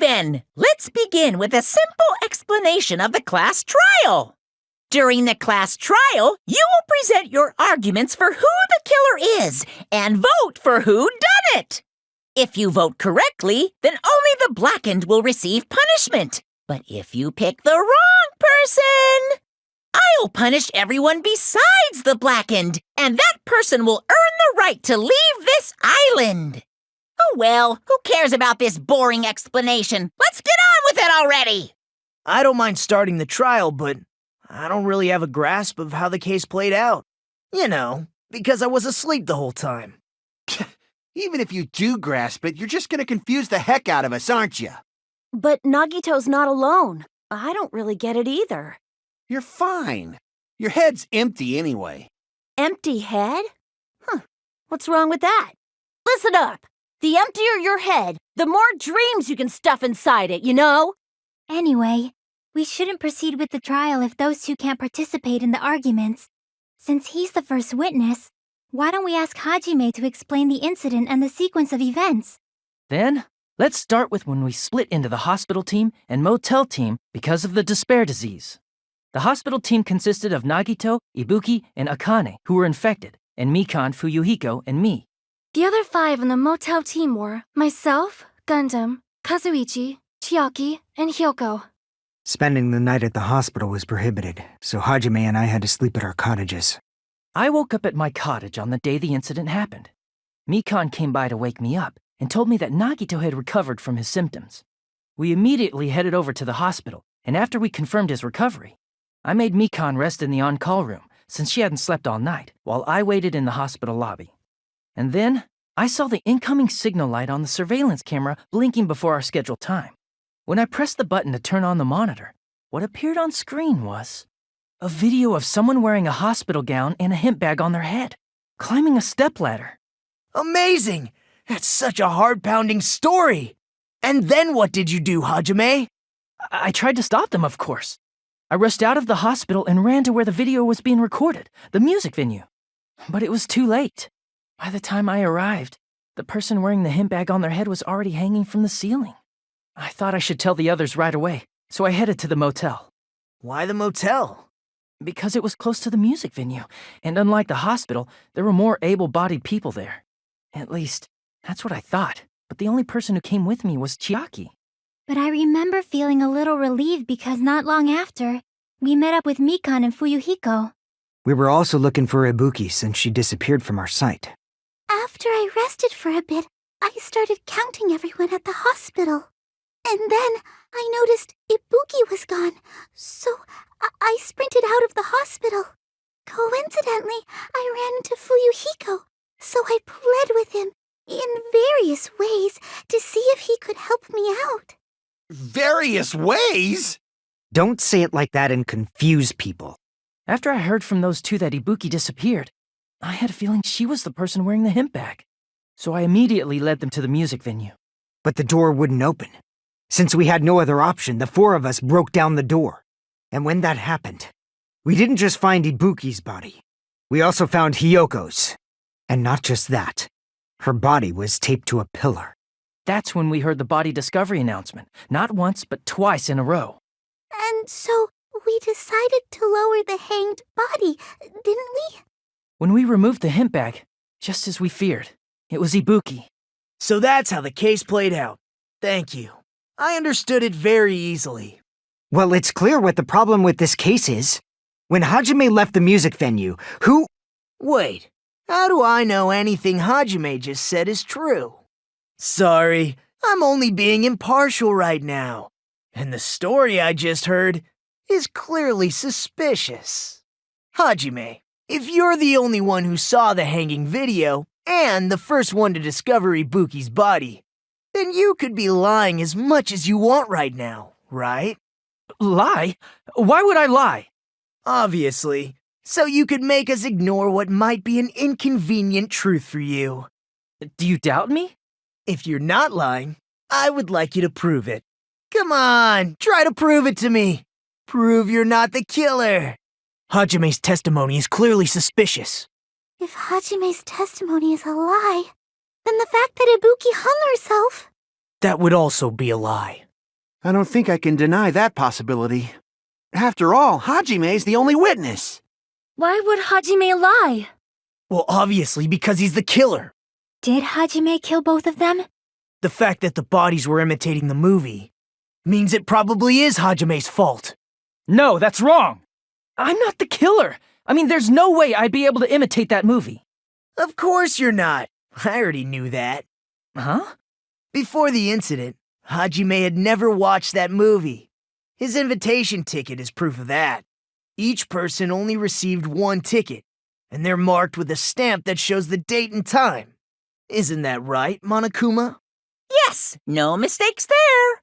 then, let's begin with a simple explanation of the class trial. During the class trial, you will present your arguments for who the killer is and vote for who done it. If you vote correctly, then only the blackened will receive punishment. But if you pick the wrong person, I'll punish everyone besides the blackened, and that person will earn the right to leave this island. Oh well, who cares about this boring explanation? Let's get on with it already! I don't mind starting the trial, but I don't really have a grasp of how the case played out. You know, because I was asleep the whole time. Even if you do grasp it, you're just gonna confuse the heck out of us, aren't you? But Nagito's not alone. I don't really get it either. You're fine. Your head's empty anyway. Empty head? Huh. What's wrong with that? Listen up! The emptier your head, the more dreams you can stuff inside it, you know? Anyway, we shouldn't proceed with the trial if those two can't participate in the arguments. Since he's the first witness, why don't we ask Hajime to explain the incident and the sequence of events? Then, let's start with when we split into the hospital team and motel team because of the despair disease. The hospital team consisted of Nagito, Ibuki, and Akane, who were infected, and Mikan, Fuyuhiko, and me. The other 5 on the motel team were myself, Gundam, Kazuichi, Chiaki, and Hyoko. Spending the night at the hospital was prohibited, so Hajime and I had to sleep at our cottages. I woke up at my cottage on the day the incident happened. Mikan came by to wake me up and told me that Nagito had recovered from his symptoms. We immediately headed over to the hospital, and after we confirmed his recovery, I made Mikan rest in the on-call room since she hadn't slept all night, while I waited in the hospital lobby. And then, I saw the incoming signal light on the surveillance camera blinking before our scheduled time. When I pressed the button to turn on the monitor, what appeared on screen was a video of someone wearing a hospital gown and a hemp bag on their head, climbing a stepladder. Amazing! That's such a heart-pounding story! And then what did you do, Hajime? I tried to stop them, of course. I rushed out of the hospital and ran to where the video was being recorded, the music venue. But it was too late. By the time I arrived, the person wearing the hemp bag on their head was already hanging from the ceiling. I thought I should tell the others right away, so I headed to the motel. Why the motel? Because it was close to the music venue, and unlike the hospital, there were more able-bodied people there. At least, that's what I thought, but the only person who came with me was Chiaki. But I remember feeling a little relieved because not long after, we met up with Mikan and Fuyuhiko. We were also looking for Ibuki since she disappeared from our sight. After I rested for a bit, I started counting everyone at the hospital. And then I noticed Ibuki was gone, so I sprinted out of the hospital. Coincidentally, I ran into Fuyuhiko, so I pled with him in various ways to see if he could help me out. Various ways? Don't say it like that and confuse people. After I heard from those two that Ibuki disappeared, I had a feeling she was the person wearing the hemp bag. So I immediately led them to the music venue. But the door wouldn't open. Since we had no other option, the 4 of us broke down the door. And when that happened, we didn't just find Ibuki's body. We also found Hyoko's. And not just that. Her body was taped to a pillar. That's when we heard the body discovery announcement, not once but twice in a row. And so we decided to lower the hanged body, didn't we? When we removed the hemp bag, just as we feared, it was Ibuki. So that's how the case played out. Thank you. I understood it very easily. Well, it's clear what the problem with this case is. When Hajime left the music venue, who— Wait, how do I know anything Hajime just said is true? Sorry, I'm only being impartial right now. And the story I just heard is clearly suspicious. Hajime, if you're the only one who saw the hanging video, and the first one to discover Ibuki's body, then you could be lying as much as you want right now, right? Lie? Why would I lie? Obviously, so you could make us ignore what might be an inconvenient truth for you. Do you doubt me? If you're not lying, I would like you to prove it. Come on, try to prove it to me. Prove you're not the killer. Hajime's testimony is clearly suspicious. If Hajime's testimony is a lie, then the fact that Ibuki hung herself— That would also be a lie. I don't think I can deny that possibility. After all, Hajime's the only witness. Why would Hajime lie? Well, obviously because he's the killer. Did Hajime kill both of them? The fact that the bodies were imitating the movie means it probably is Hajime's fault. No, that's wrong! I'm not the killer! I mean, there's no way I'd be able to imitate that movie. Of course you're not. I already knew that. Huh? Before the incident, Hajime had never watched that movie. His invitation ticket is proof of that. Each person only received one ticket, and they're marked with a stamp that shows the date and time. Isn't that right, Monokuma? Yes, no mistakes there.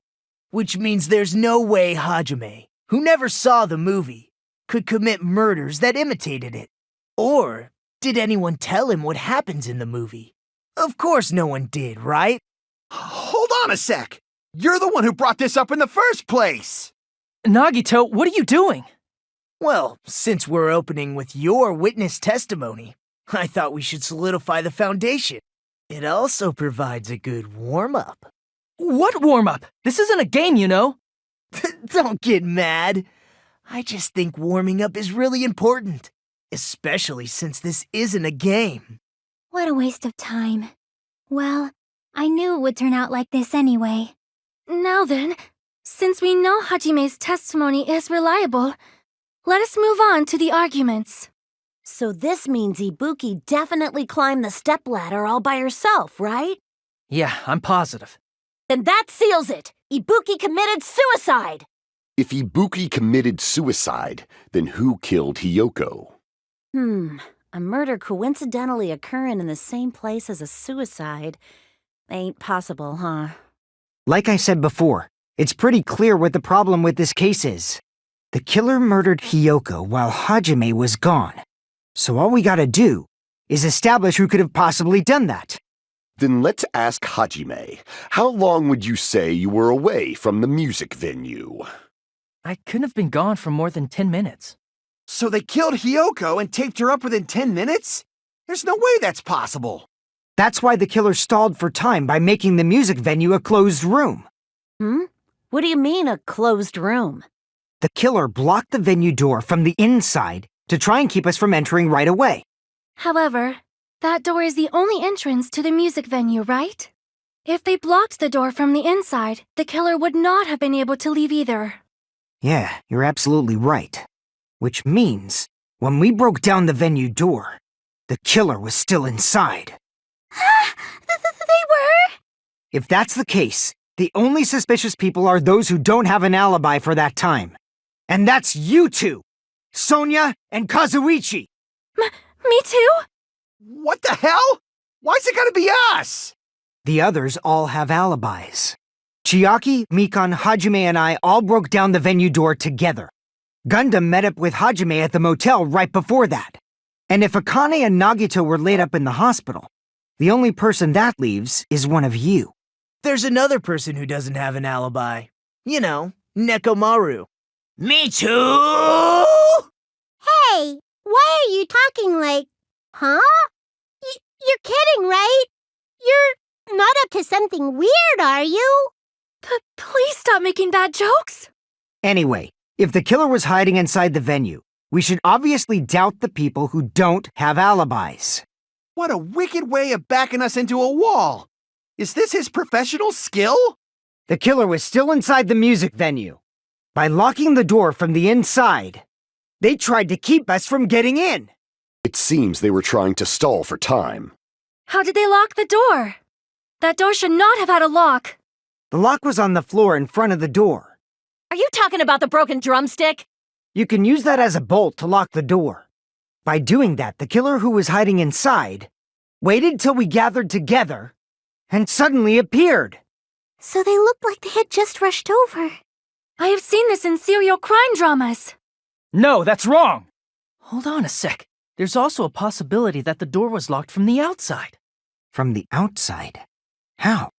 Which means there's no way Hajime, who never saw the movie, could commit murders that imitated it. Or did anyone tell him what happens in the movie? Of course no one did, right? Hold on a sec! You're the one who brought this up in the first place! Nagito, what are you doing? Well, since we're opening with your witness testimony, I thought we should solidify the foundation. It also provides a good warm-up. What warm-up? This isn't a game, you know. Don't get mad. I just think warming up is really important, especially since this isn't a game. What a waste of time. Well, I knew it would turn out like this anyway. Now then, since we know Hajime's testimony is reliable, let us move on to the arguments. So this means Ibuki definitely climbed the stepladder all by herself, right? Yeah, I'm positive. Then that seals it! Ibuki committed suicide! If Ibuki committed suicide, then who killed Hiyoko? A murder coincidentally occurring in the same place as a suicide ain't possible, huh? Like I said before, it's pretty clear what the problem with this case is. The killer murdered Hiyoko while Hajime was gone. So all we gotta do is establish who could have possibly done that. Then let's ask Hajime. How long would you say you were away from the music venue? I couldn't have been gone for more than 10 minutes. So they killed Hiyoko and taped her up within 10 minutes? There's no way that's possible. That's why the killer stalled for time by making the music venue a closed room. What do you mean, a closed room? The killer blocked the venue door from the inside to try and keep us from entering right away. However, that door is the only entrance to the music venue, right? If they blocked the door from the inside, the killer would not have been able to leave either. Yeah, you're absolutely right. Which means, when we broke down the venue door, the killer was still inside. They were? If that's the case, the only suspicious people are those who don't have an alibi for that time. And that's you two! Sonia and Kazuichi! Me too? What the hell? Why's it gotta be us? The others all have alibis. Chiaki, Mikan, Hajime, and I all broke down the venue door together. Gundam met up with Hajime at the motel right before that. And if Akane and Nagito were laid up in the hospital, the only person that leaves is one of you. There's another person who doesn't have an alibi. You know, Nekomaru. Me too! Hey, why are you talking like... Huh? You're kidding, right? You're not up to something weird, are you? Please stop making bad jokes! Anyway, if the killer was hiding inside the venue, we should obviously doubt the people who don't have alibis. What a wicked way of backing us into a wall! Is this his professional skill? The killer was still inside the music venue. By locking the door from the inside, they tried to keep us from getting in. It seems they were trying to stall for time. How did they lock the door? That door should not have had a lock. The lock was on the floor in front of the door. Are you talking about the broken drumstick? You can use that as a bolt to lock the door. By doing that, the killer who was hiding inside waited till we gathered together and suddenly appeared. So they looked like they had just rushed over. I have seen this in serial crime dramas. No, that's wrong! Hold on a sec. There's also a possibility that the door was locked from the outside. From the outside? How?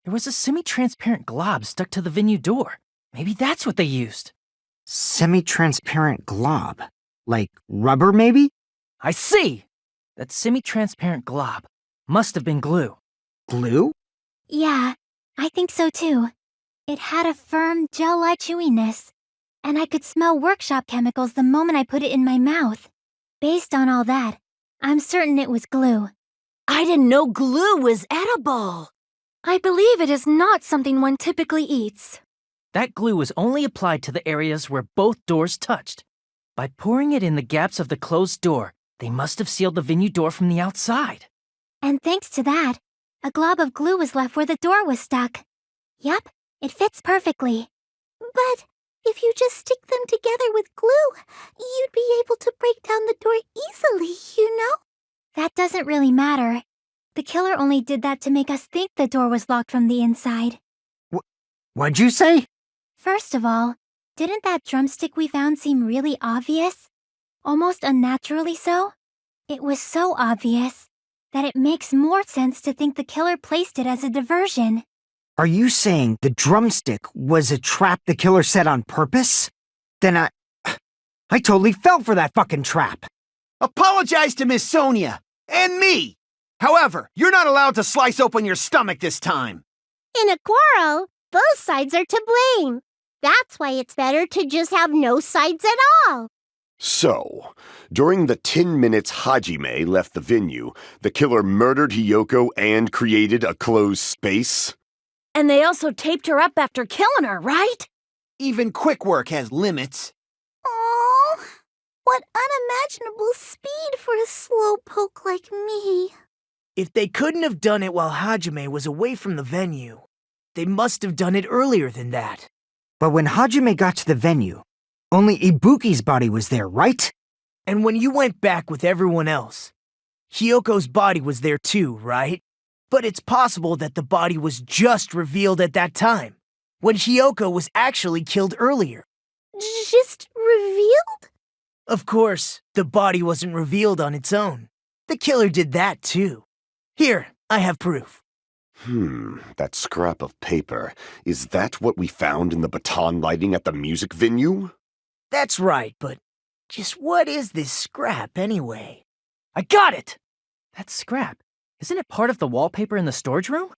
There was a semi-transparent glob stuck to the venue door. Maybe that's what they used. Semi-transparent glob? Like rubber, maybe? I see! That semi-transparent glob must have been glue. Glue? Yeah, I think so too. It had a firm, gel-like chewiness, and I could smell workshop chemicals the moment I put it in my mouth. Based on all that, I'm certain it was glue. I didn't know glue was edible. I believe it is not something one typically eats. That glue was only applied to the areas where both doors touched. By pouring it in the gaps of the closed door, they must have sealed the venue door from the outside. And thanks to that, a glob of glue was left where the door was stuck. Yup, it fits perfectly. But if you just stick them together with glue, you'd be able to break down the door easily, you know? That doesn't really matter. The killer only did that to make us think the door was locked from the inside. What'd you say? First of all, didn't that drumstick we found seem really obvious? Almost unnaturally so? It was so obvious that it makes more sense to think the killer placed it as a diversion. Are you saying the drumstick was a trap the killer set on purpose? Then I totally fell for that fucking trap. Apologize to Miss Sonia and me. However, you're not allowed to slice open your stomach this time. In a quarrel, both sides are to blame. That's why it's better to just have no sides at all. So, during the 10 minutes Hajime left the venue, the killer murdered Hiyoko and created a closed space? And they also taped her up after killing her, right? Even quick work has limits. Oh, what unimaginable speed for a slowpoke like me. If they couldn't have done it while Hajime was away from the venue, they must have done it earlier than that. But when Hajime got to the venue, only Ibuki's body was there, right? And when you went back with everyone else, Hiyoko's body was there too, right? But it's possible that the body was just revealed at that time, when Hiyoko was actually killed earlier. Just revealed? Of course, the body wasn't revealed on its own. The killer did that too. Here, I have proof. That scrap of paper. Is that what we found in the baton lighting at the music venue? That's right, but just what is this scrap anyway? I got it! That scrap, isn't it part of the wallpaper in the storage room?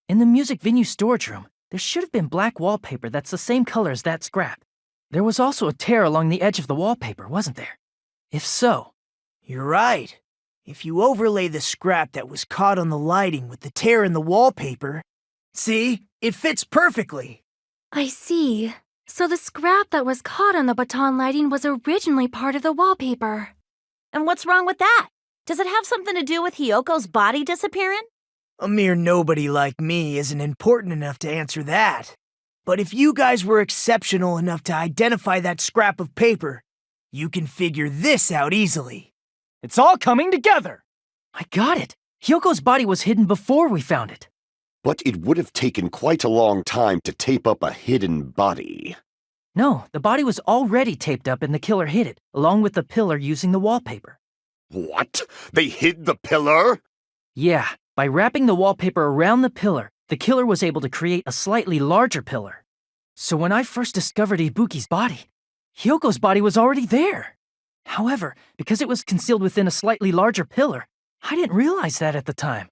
In the music venue storage room, there should have been black wallpaper that's the same color as that scrap. There was also a tear along the edge of the wallpaper, wasn't there? If so... You're right. If you overlay the scrap that was caught on the lighting with the tear in the wallpaper, see, it fits perfectly. I see. So the scrap that was caught on the baton lighting was originally part of the wallpaper. And what's wrong with that? Does it have something to do with Hiyoko's body disappearing? A mere nobody like me isn't important enough to answer that. But if you guys were exceptional enough to identify that scrap of paper, you can figure this out easily. It's all coming together! I got it! Hyoko's body was hidden before we found it. But it would have taken quite a long time to tape up a hidden body. No, the body was already taped up and the killer hid it, along with the pillar using the wallpaper. What? They hid the pillar? Yeah, by wrapping the wallpaper around the pillar, the killer was able to create a slightly larger pillar. So when I first discovered Ibuki's body, Hyoko's body was already there. However, because it was concealed within a slightly larger pillar, I didn't realize that at the time.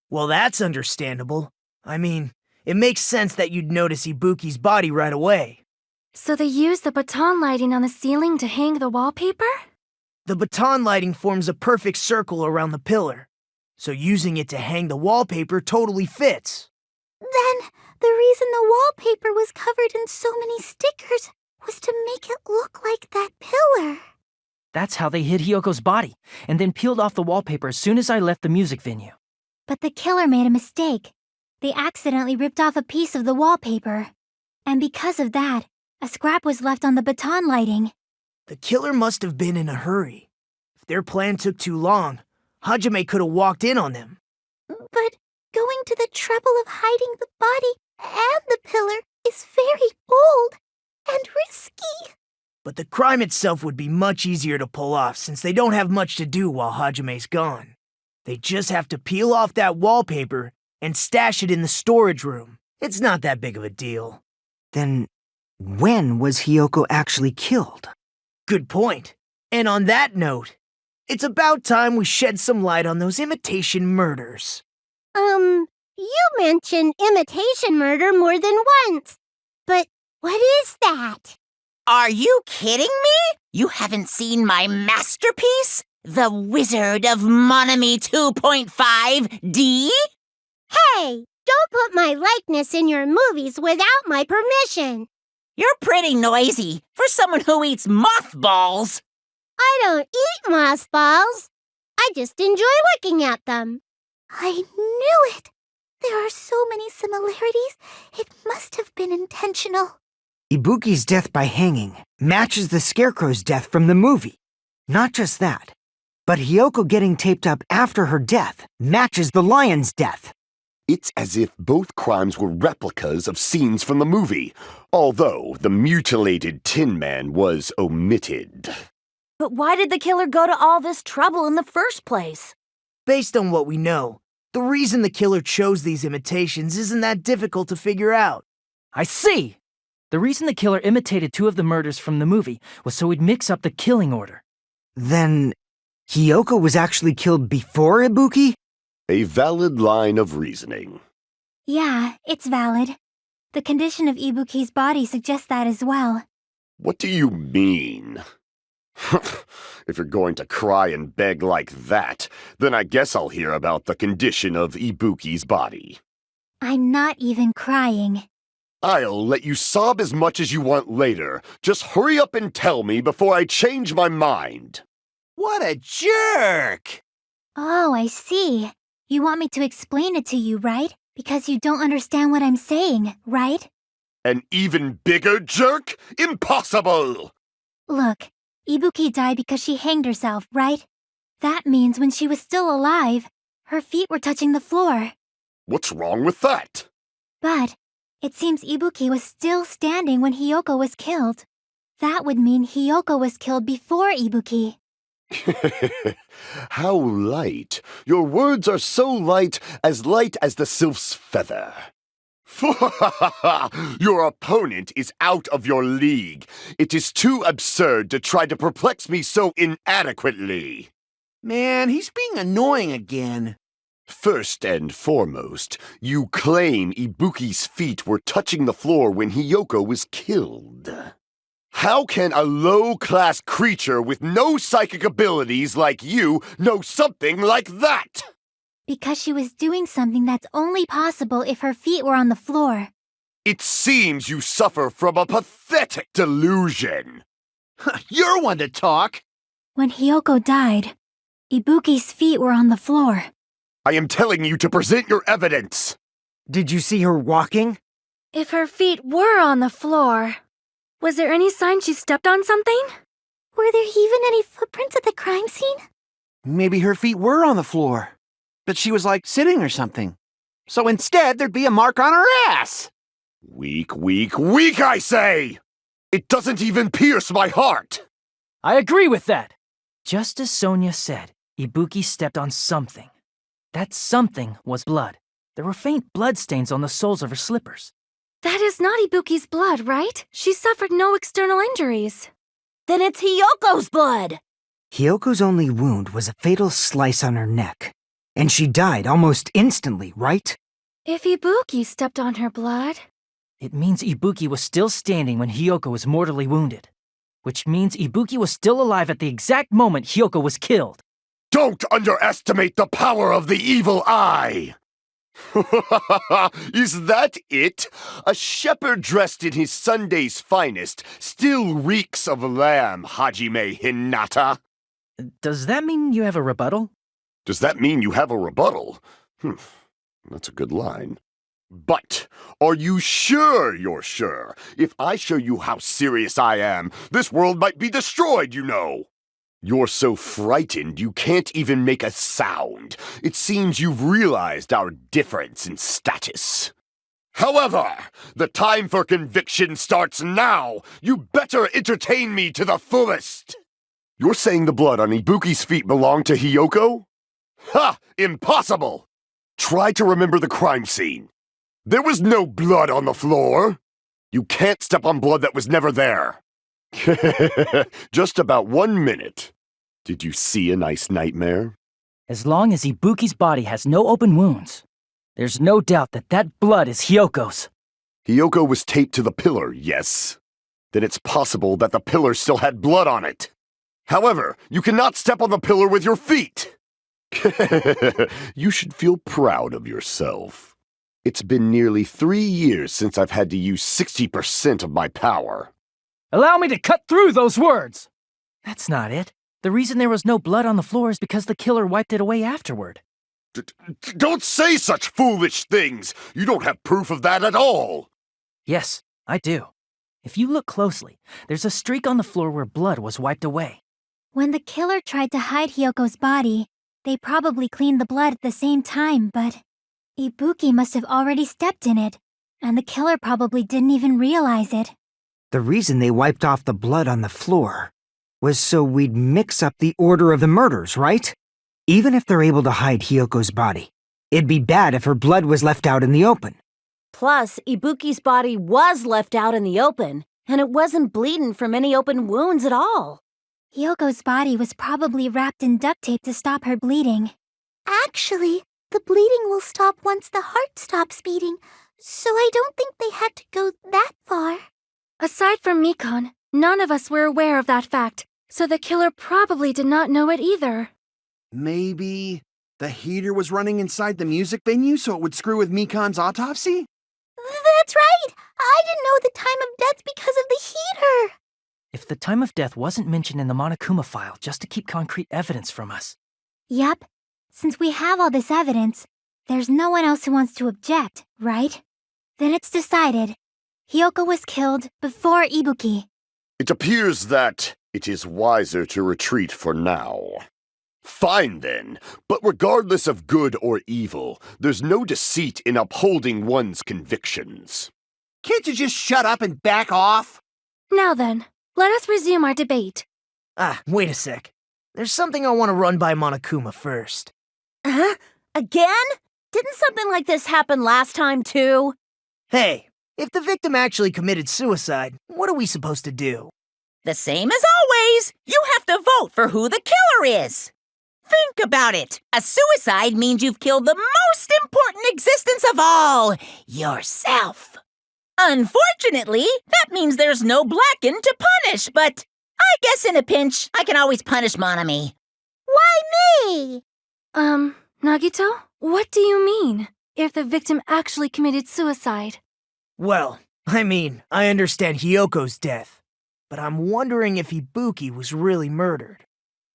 Well, that's understandable. I mean, it makes sense that you'd notice Ibuki's body right away. So they used the baton lighting on the ceiling to hang the wallpaper? The baton lighting forms a perfect circle around the pillar, so using it to hang the wallpaper totally fits. Then, the reason the wallpaper was covered in so many stickers was to make it look like that pillar. That's how they hid Hyoko's body, and then peeled off the wallpaper as soon as I left the music venue. But the killer made a mistake. They accidentally ripped off a piece of the wallpaper. And because of that, a scrap was left on the baton lighting. The killer must have been in a hurry. If their plan took too long, Hajime could have walked in on them. But going to the trouble of hiding the body and the pillar is very bold and risky. But the crime itself would be much easier to pull off since they don't have much to do while Hajime's gone. They just have to peel off that wallpaper and stash it in the storage room. It's not that big of a deal. Then, when was Hiyoko actually killed? Good point. And on that note, it's about time we shed some light on those imitation murders. You mentioned imitation murder more than once. but what is that? Are you kidding me? You haven't seen my masterpiece? The Wizard of Monami 2.5D? Hey, don't put my likeness in your movies without my permission. You're pretty noisy for someone who eats mothballs. I don't eat mothballs. I just enjoy looking at them. I knew it. There are so many similarities. It must have been intentional. Ibuki's death by hanging matches the Scarecrow's death from the movie. Not just that, but Hiyoko getting taped up after her death matches the lion's death. It's as if both crimes were replicas of scenes from the movie, although the mutilated Tin Man was omitted. But why did the killer go to all this trouble in the first place? Based on what we know, the reason the killer chose these imitations isn't that difficult to figure out. I see! The reason the killer imitated 2 of the murders from the movie was so he'd mix up the killing order. Then, Hiyoko was actually killed before Ibuki? A valid line of reasoning. Yeah, it's valid. The condition of Ibuki's body suggests that as well. What do you mean? If you're going to cry and beg like that, then I guess I'll hear about the condition of Ibuki's body. I'm not even crying. I'll let you sob as much as you want later. Just hurry up and tell me before I change my mind. What a jerk! Oh, I see. You want me to explain it to you, right? Because you don't understand what I'm saying, right? An even bigger jerk? Impossible! Look, Ibuki died because she hanged herself, right? That means when she was still alive, her feet were touching the floor. What's wrong with that? But it seems Ibuki was still standing when Hiyoko was killed. That would mean Hiyoko was killed before Ibuki. How light. Your words are so light as the sylph's feather. Your opponent is out of your league. It is too absurd to try to perplex me so inadequately. Man, he's being annoying again. First and foremost, you claim Ibuki's feet were touching the floor when Hiyoko was killed. How can a low-class creature with no psychic abilities like you know something like that? Because she was doing something that's only possible if her feet were on the floor. It seems you suffer from a pathetic delusion. You're one to talk. When Hiyoko died, Ibuki's feet were on the floor. I am telling you to present your evidence. Did you see her walking? If her feet were on the floor, was there any sign she stepped on something? Were there even any footprints at the crime scene? Maybe her feet were on the floor, but she was like sitting or something. So instead, there'd be a mark on her ass. Weak, weak, weak, I say! It doesn't even pierce my heart! I agree with that! Just as Sonia said, Ibuki stepped on something. That something was blood. There were faint bloodstains on the soles of her slippers. That is not Ibuki's blood, right? She suffered no external injuries. Then it's Hiyoko's blood! Hiyoko's only wound was a fatal slice on her neck. And she died almost instantly, right? If Ibuki stepped on her blood... It means Ibuki was still standing when Hiyoko was mortally wounded. Which means Ibuki was still alive at the exact moment Hiyoko was killed. Don't underestimate the power of the evil eye! Is that it? A shepherd dressed in his Sunday's finest still reeks of lamb, Hajime Hinata. Does that mean you have a rebuttal? Does that mean you have a rebuttal? That's a good line. But are you sure you're sure? If I show you how serious I am, this world might be destroyed, you know. You're so frightened you can't even make a sound. It seems you've realized our difference in status. However, the time for conviction starts now. You better entertain me to the fullest. You're saying the blood on Ibuki's feet belonged to Hiyoko? Ha! Impossible! Try to remember the crime scene. There was no blood on the floor. You can't step on blood that was never there. Just about 1 minute. Did you see a nice nightmare? As long as Ibuki's body has no open wounds, there's no doubt that that blood is Hiyoko's. Hiyoko was taped to the pillar, yes? Then it's possible that the pillar still had blood on it. However, you cannot step on the pillar with your feet. You should feel proud of yourself. It's been nearly 3 years since I've had to use 60% of my power. Allow me to cut through those words! That's not it. The reason there was no blood on the floor is because the killer wiped it away afterward. Don't say such foolish things! You don't have proof of that at all! Yes, I do. If you look closely, there's a streak on the floor where blood was wiped away. When the killer tried to hide Hyoko's body, they probably cleaned the blood at the same time, but Ibuki must have already stepped in it, and the killer probably didn't even realize it. The reason they wiped off the blood on the floor was so we'd mix up the order of the murders, right? Even if they're able to hide Hyoko's body, it'd be bad if her blood was left out in the open. Plus, Ibuki's body was left out in the open, and it wasn't bleeding from any open wounds at all. Hyoko's body was probably wrapped in duct tape to stop her bleeding. Actually, the bleeding will stop once the heart stops beating, so I don't think they had to go that far. Aside from Mikan, none of us were aware of that fact, so the killer probably did not know it either. Maybe the heater was running inside the music venue so it would screw with Mikan's autopsy? That's right! I didn't know the time of death because of the heater! If the time of death wasn't mentioned in the Monokuma file just to keep concrete evidence from us. Yep. Since we have all this evidence, there's no one else who wants to object, right? Then it's decided. Hyoko was killed before Ibuki. It appears that it is wiser to retreat for now. Fine then, but regardless of good or evil, there's no deceit in upholding one's convictions. Can't you just shut up and back off? Now then, let us resume our debate. Wait a sec. There's something I want to run by Monokuma first. Huh? Again? Didn't something like this happen last time too? Hey, if the victim actually committed suicide, what are we supposed to do? The same as always. You have to vote for who the killer is. Think about it. A suicide means you've killed the most important existence of all, yourself. Unfortunately, that means there's no Blacken to punish, but I guess in a pinch, I can always punish Monami. Why me? Nagito, what do you mean? If the victim actually committed suicide? Well, I understand Hyoko's death, but I'm wondering if Ibuki was really murdered.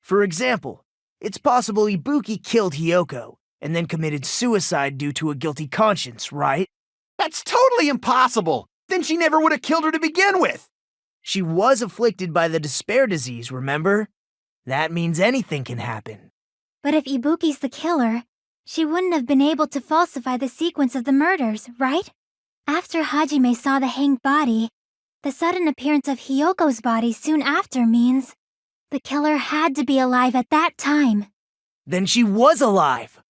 For example, it's possible Ibuki killed Hyoko and then committed suicide due to a guilty conscience, right? That's totally impossible! Then she never would have killed her to begin with! She was afflicted by the despair disease, remember? That means anything can happen. But if Ibuki's the killer, she wouldn't have been able to falsify the sequence of the murders, right? After Hajime saw the hanged body, the sudden appearance of Hyoko's body soon after means the killer had to be alive at that time. Then she was alive!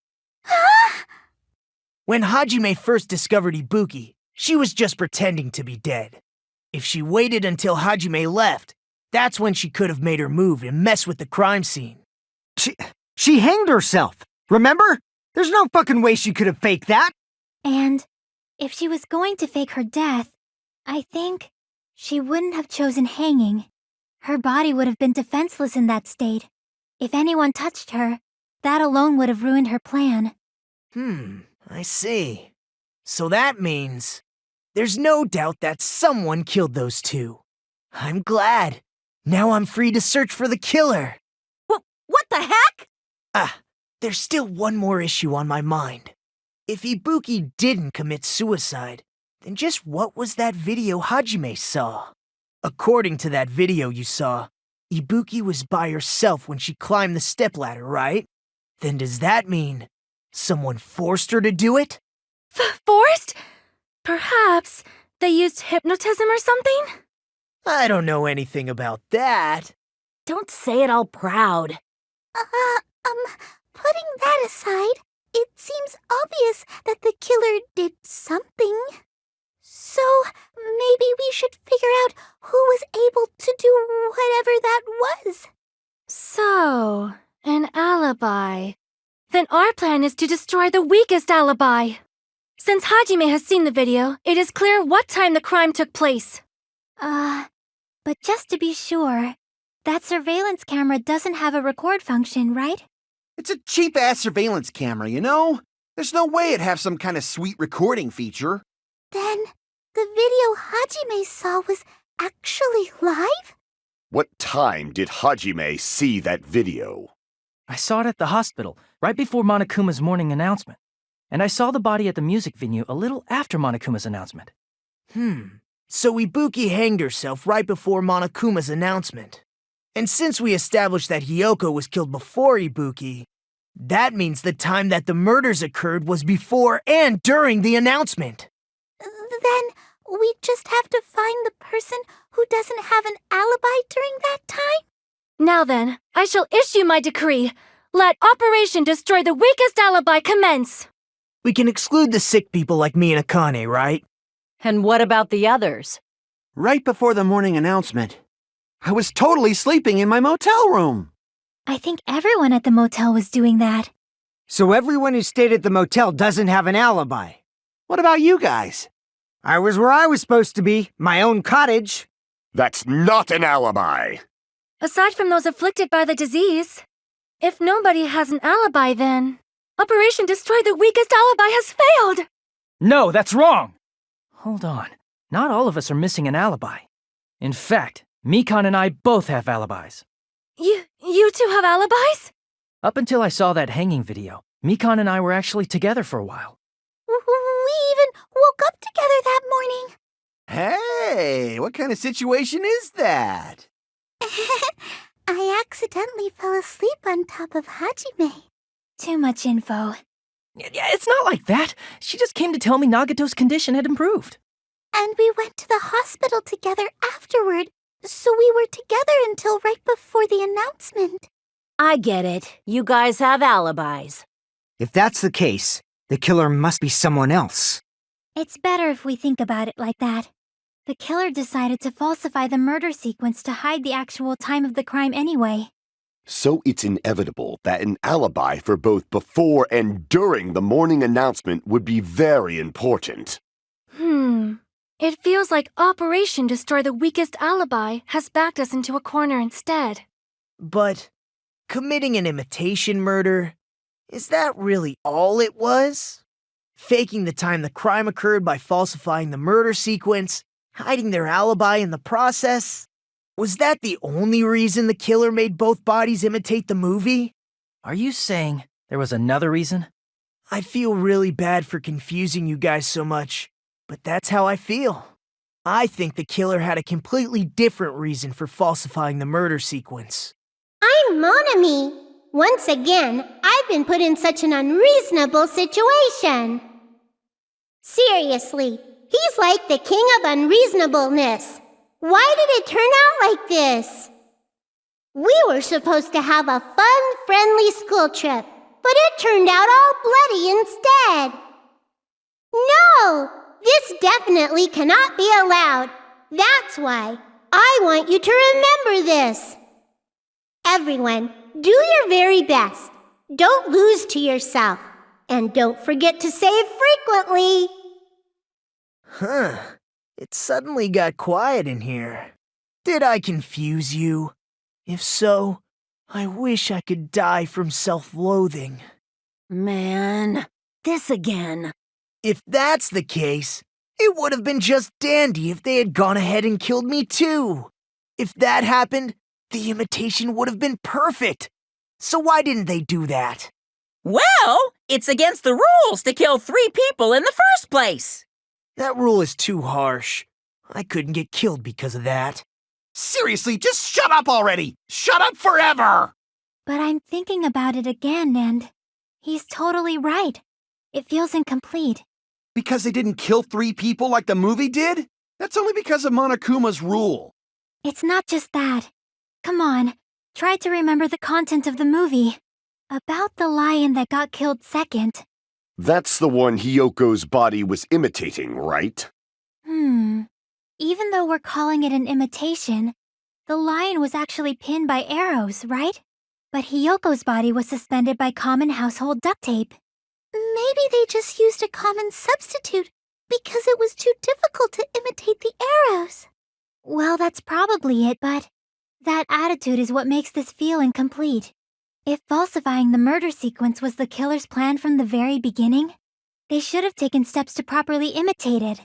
When Hajime first discovered Ibuki, she was just pretending to be dead. If she waited until Hajime left, that's when she could have made her move and mess with the crime scene. She hanged herself, remember? There's no fucking way she could have faked that. And if she was going to fake her death, I think she wouldn't have chosen hanging. Her body would have been defenseless in that state. If anyone touched her, that alone would have ruined her plan. I see. So that means there's no doubt that someone killed those two. I'm glad. Now I'm free to search for the killer. What the heck? There's still one more issue on my mind. If Ibuki didn't commit suicide, then just what was that video Hajime saw? According to that video you saw, Ibuki was by herself when she climbed the stepladder, right? Then does that mean someone forced her to do it? Forced? Perhaps they used hypnotism or something? I don't know anything about that. Don't say it all proud. Putting that aside, it seems obvious that the killer did something. So, maybe we should figure out who was able to do whatever that was. So, an alibi. Then our plan is to destroy the weakest alibi. Since Hajime has seen the video, it is clear what time the crime took place. But just to be sure, that surveillance camera doesn't have a record function, right? It's a cheap-ass surveillance camera, you know? There's no way it'd have some kind of sweet recording feature. Then, the video Hajime saw was actually live? What time did Hajime see that video? I saw it at the hospital, right before Monokuma's morning announcement. And I saw the body at the music venue a little after Monokuma's announcement. So Ibuki hanged herself right before Monokuma's announcement. And since we established that Hiyoko was killed before Ibuki, that means the time that the murders occurred was before and during the announcement. Then, we just have to find the person who doesn't have an alibi during that time? Now then, I shall issue my decree. Let Operation Destroy the Weakest Alibi commence. We can exclude the sick people like me and Akane, right? And what about the others? Right before the morning announcement, I was totally sleeping in my motel room. I think everyone at the motel was doing that. So everyone who stayed at the motel doesn't have an alibi. What about you guys? I was where I was supposed to be, my own cottage. That's not an alibi. Aside from those afflicted by the disease, if nobody has an alibi, then Operation Destroy the Weakest Alibi has failed! No, that's wrong! Hold on. Not all of us are missing an alibi. In fact, Mikan and I both have alibis. You two have alibis? Up until I saw that hanging video, Mikan and I were actually together for a while. We even woke up together that morning. Hey, what kind of situation is that? I accidentally fell asleep on top of Hajime. Too much info. Yeah, it's not like that. She just came to tell me Nagato's condition had improved. And we went to the hospital together afterward, so we were together until right before the announcement. I get it. You guys have alibis. If that's the case, the killer must be someone else. It's better if we think about it like that. The killer decided to falsify the murder sequence to hide the actual time of the crime anyway. So it's inevitable that an alibi for both before and during the morning announcement would be very important. It feels like Operation Destroy the Weakest Alibi has backed us into a corner instead. But committing an imitation murder, is that really all it was? Faking the time the crime occurred by falsifying the murder sequence, hiding their alibi in the process? Was that the only reason the killer made both bodies imitate the movie? Are you saying there was another reason? I feel really bad for confusing you guys so much, but that's how I feel. I think the killer had a completely different reason for falsifying the murder sequence. I'm Monami. Once again, I've been put in such an unreasonable situation. Seriously, he's like the king of unreasonableness. Why did it turn out like this? We were supposed to have a fun, friendly school trip, but it turned out all bloody instead. No! This definitely cannot be allowed. That's why I want you to remember this. Everyone, do your very best. Don't lose to yourself. And don't forget to save frequently. It suddenly got quiet in here. Did I confuse you? If so, I wish I could die from self-loathing. Man, this again. If that's the case, it would have been just dandy if they had gone ahead and killed me too. If that happened, the imitation would have been perfect. So why didn't they do that? Well, it's against the rules to kill 3 people in the first place. That rule is too harsh. I couldn't get killed because of that. Seriously, just shut up already! Shut up forever! But I'm thinking about it again, and he's totally right. It feels incomplete. Because they didn't kill 3 people like the movie did? That's only because of Monokuma's rule. It's not just that. Come on, try to remember the content of the movie. About the lion that got killed second. That's the one Hiyoko's body was imitating, right? Even though we're calling it an imitation, the lion was actually pinned by arrows, right? But Hiyoko's body was suspended by common household duct tape. Maybe they just used a common substitute because it was too difficult to imitate the arrows. Well, that's probably it, but that attitude is what makes this feel incomplete. If falsifying the murder sequence was the killer's plan from the very beginning, they should have taken steps to properly imitate it.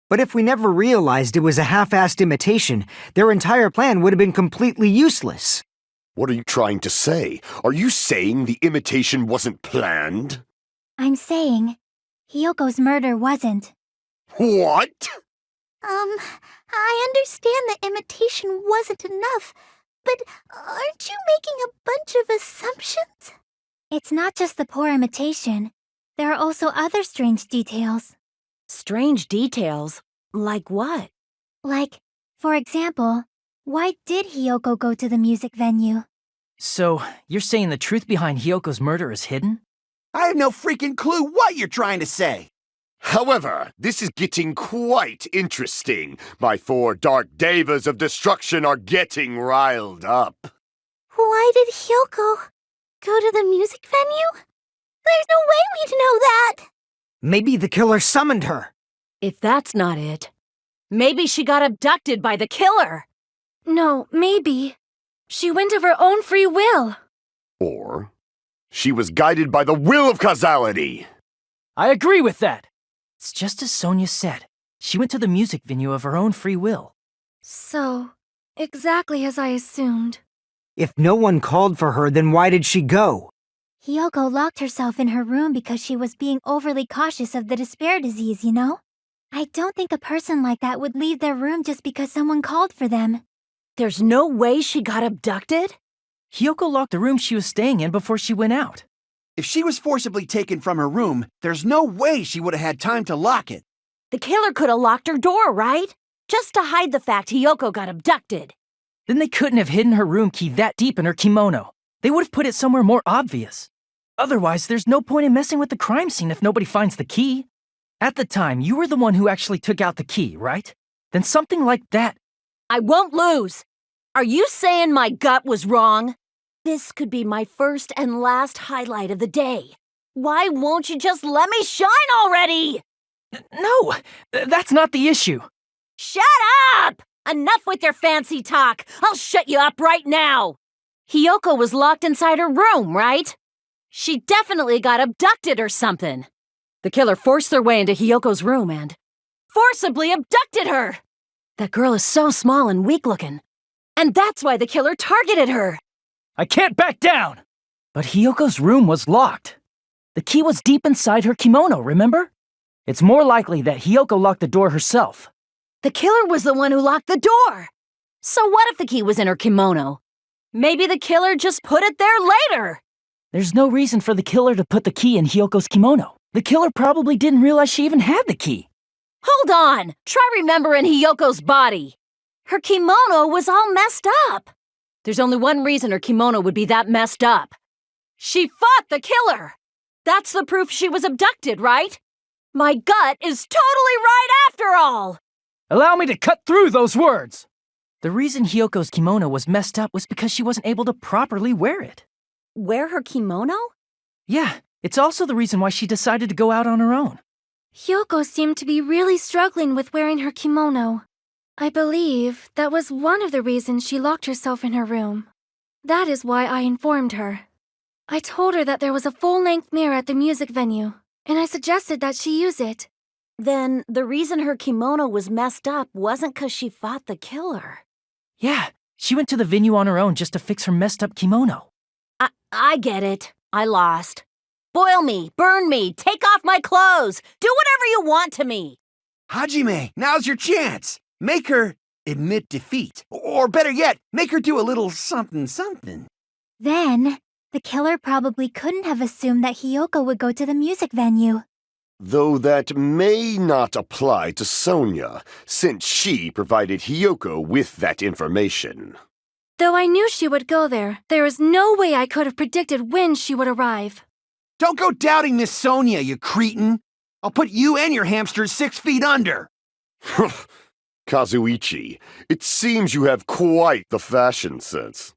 But if we never realized it was a half-assed imitation, their entire plan would have been completely useless. What are you trying to say? Are you saying the imitation wasn't planned? I'm saying, Hiyoko's murder wasn't. What? I understand the imitation wasn't enough, but aren't you making a bunch of assumptions? It's not just the poor imitation. There are also other strange details. Strange details? Like what? Like, for example, why did Hiyoko go to the music venue? So, you're saying the truth behind Hiyoko's murder is hidden? I have no freaking clue what you're trying to say. However, this is getting quite interesting. My 4 dark devas of destruction are getting riled up. Why did Hyoko go to the music venue? There's no way we'd know that! Maybe the killer summoned her. If that's not it, maybe she got abducted by the killer. No, maybe. She went of her own free will. Or, she was guided by the will of causality. I agree with that. It's just as Sonia said. She went to the music venue of her own free will. So, exactly as I assumed. If no one called for her, then why did she go? Hiyoko locked herself in her room because she was being overly cautious of the despair disease, you know? I don't think a person like that would leave their room just because someone called for them. There's no way she got abducted? Hiyoko locked the room she was staying in before she went out. If she was forcibly taken from her room, there's no way she would have had time to lock it. The killer could have locked her door, right? Just to hide the fact Hiyoko got abducted. Then they couldn't have hidden her room key that deep in her kimono. They would have put it somewhere more obvious. Otherwise, there's no point in messing with the crime scene if nobody finds the key. At the time, you were the one who actually took out the key, right? Then something like that. I won't lose. Are you saying my gut was wrong? This could be my first and last highlight of the day. Why won't you just let me shine already? No, that's not the issue. Shut up! Enough with your fancy talk. I'll shut you up right now. Hiyoko was locked inside her room, right? She definitely got abducted or something. The killer forced their way into Hiyoko's room and forcibly abducted her. That girl is so small and weak-looking. And that's why the killer targeted her. I can't back down! But Hiyoko's room was locked. The key was deep inside her kimono, remember? It's more likely that Hiyoko locked the door herself. The killer was the one who locked the door. So what if the key was in her kimono? Maybe the killer just put it there later. There's no reason for the killer to put the key in Hiyoko's kimono. The killer probably didn't realize she even had the key. Hold on! Try remembering Hiyoko's body. Her kimono was all messed up. There's only one reason her kimono would be that messed up. She fought the killer. That's the proof she was abducted, right? My gut is totally right after all. Allow me to cut through those words. The reason Hiyoko's kimono was messed up was because she wasn't able to properly wear it. Wear her kimono? Yeah, it's also the reason why she decided to go out on her own. Hyoko seemed to be really struggling with wearing her kimono. I believe that was one of the reasons she locked herself in her room. That is why I informed her. I told her that there was a full-length mirror at the music venue, and I suggested that she use it. Then the reason her kimono was messed up wasn't 'cause she fought the killer. Yeah, she went to the venue on her own just to fix her messed up kimono. I get it. I lost. Boil me, burn me, take off my clothes, do whatever you want to me. Hajime, now's your chance. Make her admit defeat. Or better yet, make her do a little something. Then, the killer probably couldn't have assumed that Hiyoko would go to the music venue. Though that may not apply to Sonia, since she provided Hiyoko with that information. Though I knew she would go there, there is no way I could have predicted when she would arrive. Don't go doubting Miss Sonia, you cretin. I'll put you and your hamsters 6 feet under. Kazuichi, it seems you have quite the fashion sense.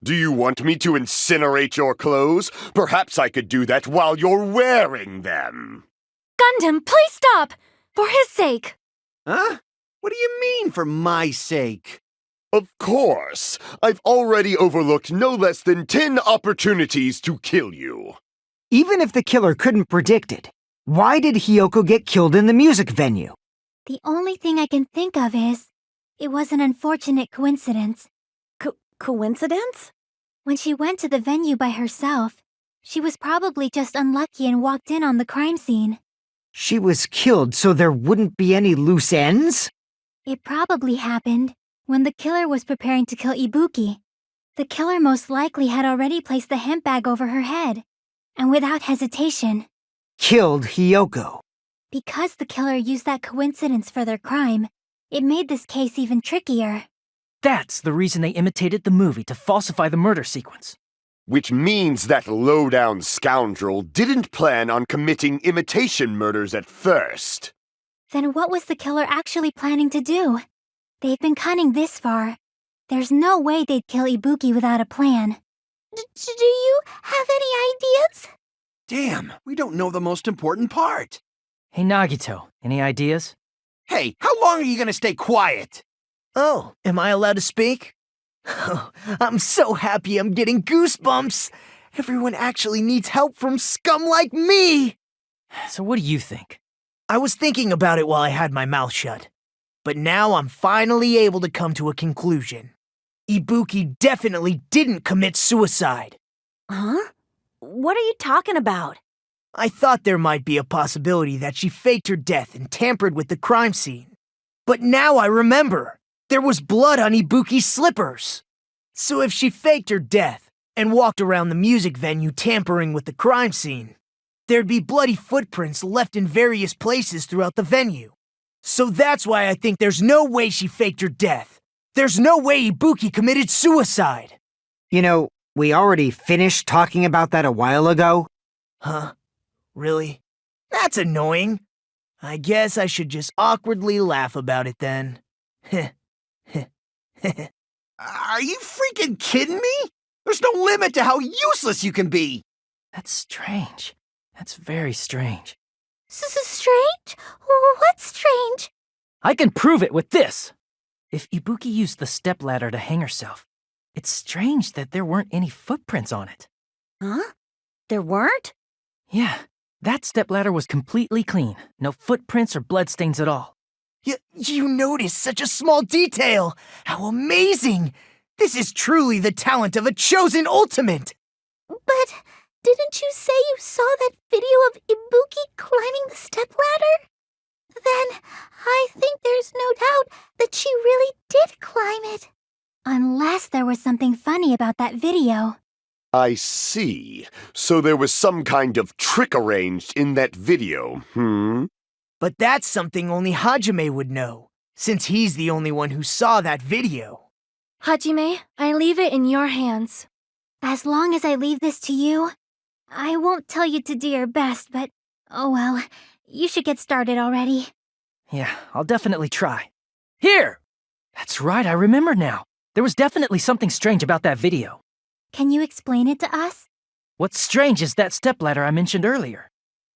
Do you want me to incinerate your clothes? Perhaps I could do that while you're wearing them. Gundam, please stop! For his sake! Huh? What do you mean, for my sake? Of course. I've already overlooked no less than 10 opportunities to kill you. Even if the killer couldn't predict it, why did Hiyoko get killed in the music venue? The only thing I can think of is, it was an unfortunate coincidence. Coincidence? When she went to the venue by herself, she was probably just unlucky and walked in on the crime scene. She was killed so there wouldn't be any loose ends? It probably happened when the killer was preparing to kill Ibuki. The killer most likely had already placed the hemp bag over her head, and without hesitation, Killed Hiyoko. because the killer used that coincidence for their crime, it made this case even trickier. That's the reason they imitated the movie to falsify the murder sequence. Which means that low-down scoundrel didn't plan on committing imitation murders at first. Then what was the killer actually planning to do? They've been cunning this far. There's no way they'd kill Ibuki without a plan. Do you have any ideas? Damn, we don't know the most important part. Hey, Nagito, any ideas? Hey, how long are you gonna stay quiet? Oh, am I allowed to speak? Oh, I'm so happy I'm getting goosebumps. Everyone actually needs help from scum like me. So what do you think? I was thinking about it while I had my mouth shut. But now I'm finally able to come to a conclusion. Ibuki definitely didn't commit suicide. Huh? What are you talking about? I thought there might be a possibility that she faked her death and tampered with the crime scene. But now I remember. There was blood on Ibuki's slippers. So if she faked her death and walked around the music venue tampering with the crime scene, there'd be bloody footprints left in various places throughout the venue. So that's why I think there's no way she faked her death. There's no way Ibuki committed suicide. You know, we already finished talking about that a while ago. Huh? Really? That's annoying. I guess I should just awkwardly laugh about it then. Heh. Are you freaking kidding me? There's no limit to how useless you can be. That's strange. That's very strange. Strange? What's strange? I can prove it with this! If Ibuki used the stepladder to hang herself, it's strange that there weren't any footprints on it. Huh? There weren't? Yeah, that stepladder was completely clean. No footprints or bloodstains at all. You noticed such a small detail! How amazing! This is truly the talent of a chosen ultimate! But didn't you say you saw that video of Ibuki climbing the stepladder? Then I think there's no doubt that she really did climb it. Unless there was something funny about that video. I see. So there was some kind of trick arranged in that video, But that's something only Hajime would know, since he's the only one who saw that video. Hajime, I leave it in your hands. As long as I leave this to you, I won't tell you to do your best, but oh well, you should get started already. Yeah, I'll definitely try. Here! That's right, I remember now. There was definitely something strange about that video. Can you explain it to us? What's strange is that stepladder I mentioned earlier.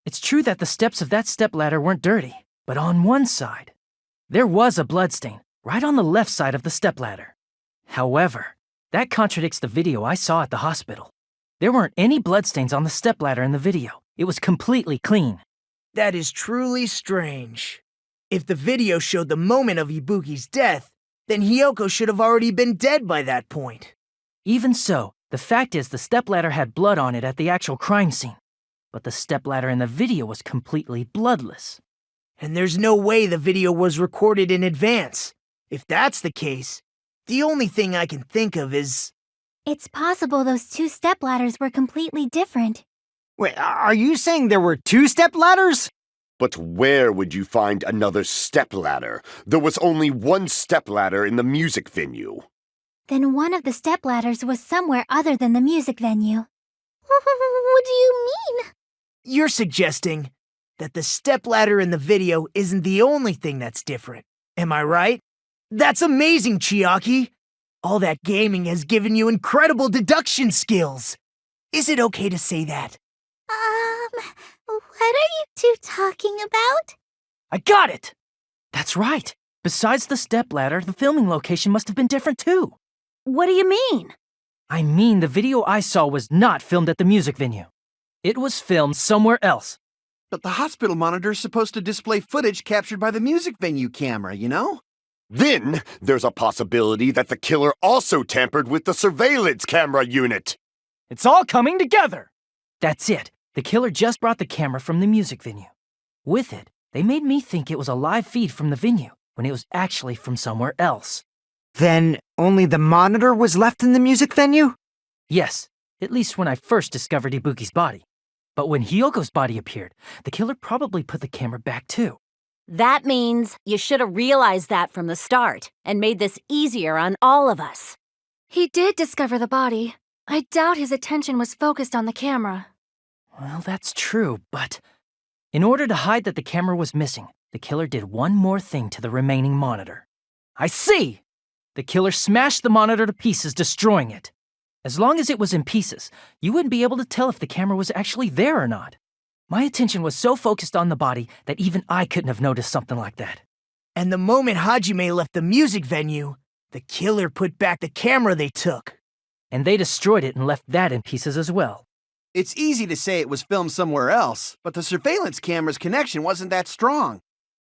It's true that the steps of that stepladder weren't dirty, but on one side, there was a bloodstain, right on the left side of the stepladder. However, that contradicts the video I saw at the hospital. There weren't any bloodstains on the stepladder in the video. It was completely clean. That is truly strange. If the video showed the moment of Ibuki's death, then Hiyoko should have already been dead by that point. Even so, the fact is the stepladder had blood on it at the actual crime scene. But the stepladder in the video was completely bloodless. And there's no way the video was recorded in advance. If that's the case, the only thing I can think of is... It's possible those two stepladders were completely different. Wait, are you saying there were two stepladders? But where would you find another stepladder? There was only one stepladder in the music venue. Then one of the stepladders was somewhere other than the music venue. What do you mean? You're suggesting that the stepladder in the video isn't the only thing that's different. Am I right? That's amazing, Chiaki! All that gaming has given you incredible deduction skills. Is it okay to say that? What are you two talking about? I got it! That's right. Besides the stepladder, the filming location must have been different too. What do you mean? I mean, the video I saw was not filmed at the music venue. It was filmed somewhere else. But the hospital monitor's supposed to display footage captured by the music venue camera, you know? Then there's a possibility that the killer also tampered with the surveillance camera unit. It's all coming together! That's it. The killer just brought the camera from the music venue. With it, they made me think it was a live feed from the venue, when it was actually from somewhere else. Then only the monitor was left in the music venue? Yes, at least when I first discovered Ibuki's body. But when Hyoko's body appeared, the killer probably put the camera back too. That means you should have realized that from the start and made this easier on all of us. He did discover the body. I doubt his attention was focused on the camera. Well, that's true, but in order to hide that the camera was missing, the killer did one more thing to the remaining monitor. I see! The killer smashed the monitor to pieces, destroying it. As long as it was in pieces, you wouldn't be able to tell if the camera was actually there or not. My attention was so focused on the body that even I couldn't have noticed something like that. And the moment Hajime left the music venue, the killer put back the camera they took. And they destroyed it and left that in pieces as well. It's easy to say it was filmed somewhere else, but the surveillance camera's connection wasn't that strong.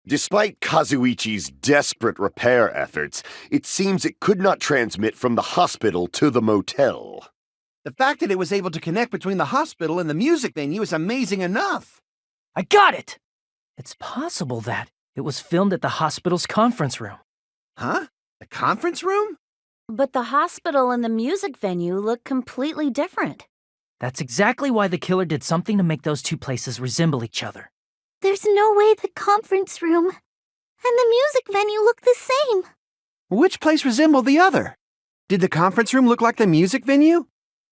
Despite Kazuichi's desperate repair efforts, it seems it could not transmit from the hospital to the motel. The fact that it was able to connect between the hospital and the music venue is amazing enough. I got it! It's possible that it was filmed at the hospital's conference room. Huh? The conference room? But the hospital and the music venue look completely different. That's exactly why the killer did something to make those two places resemble each other. There's no way the conference room and the music venue look the same. Which place resembled the other? Did the conference room look like the music venue?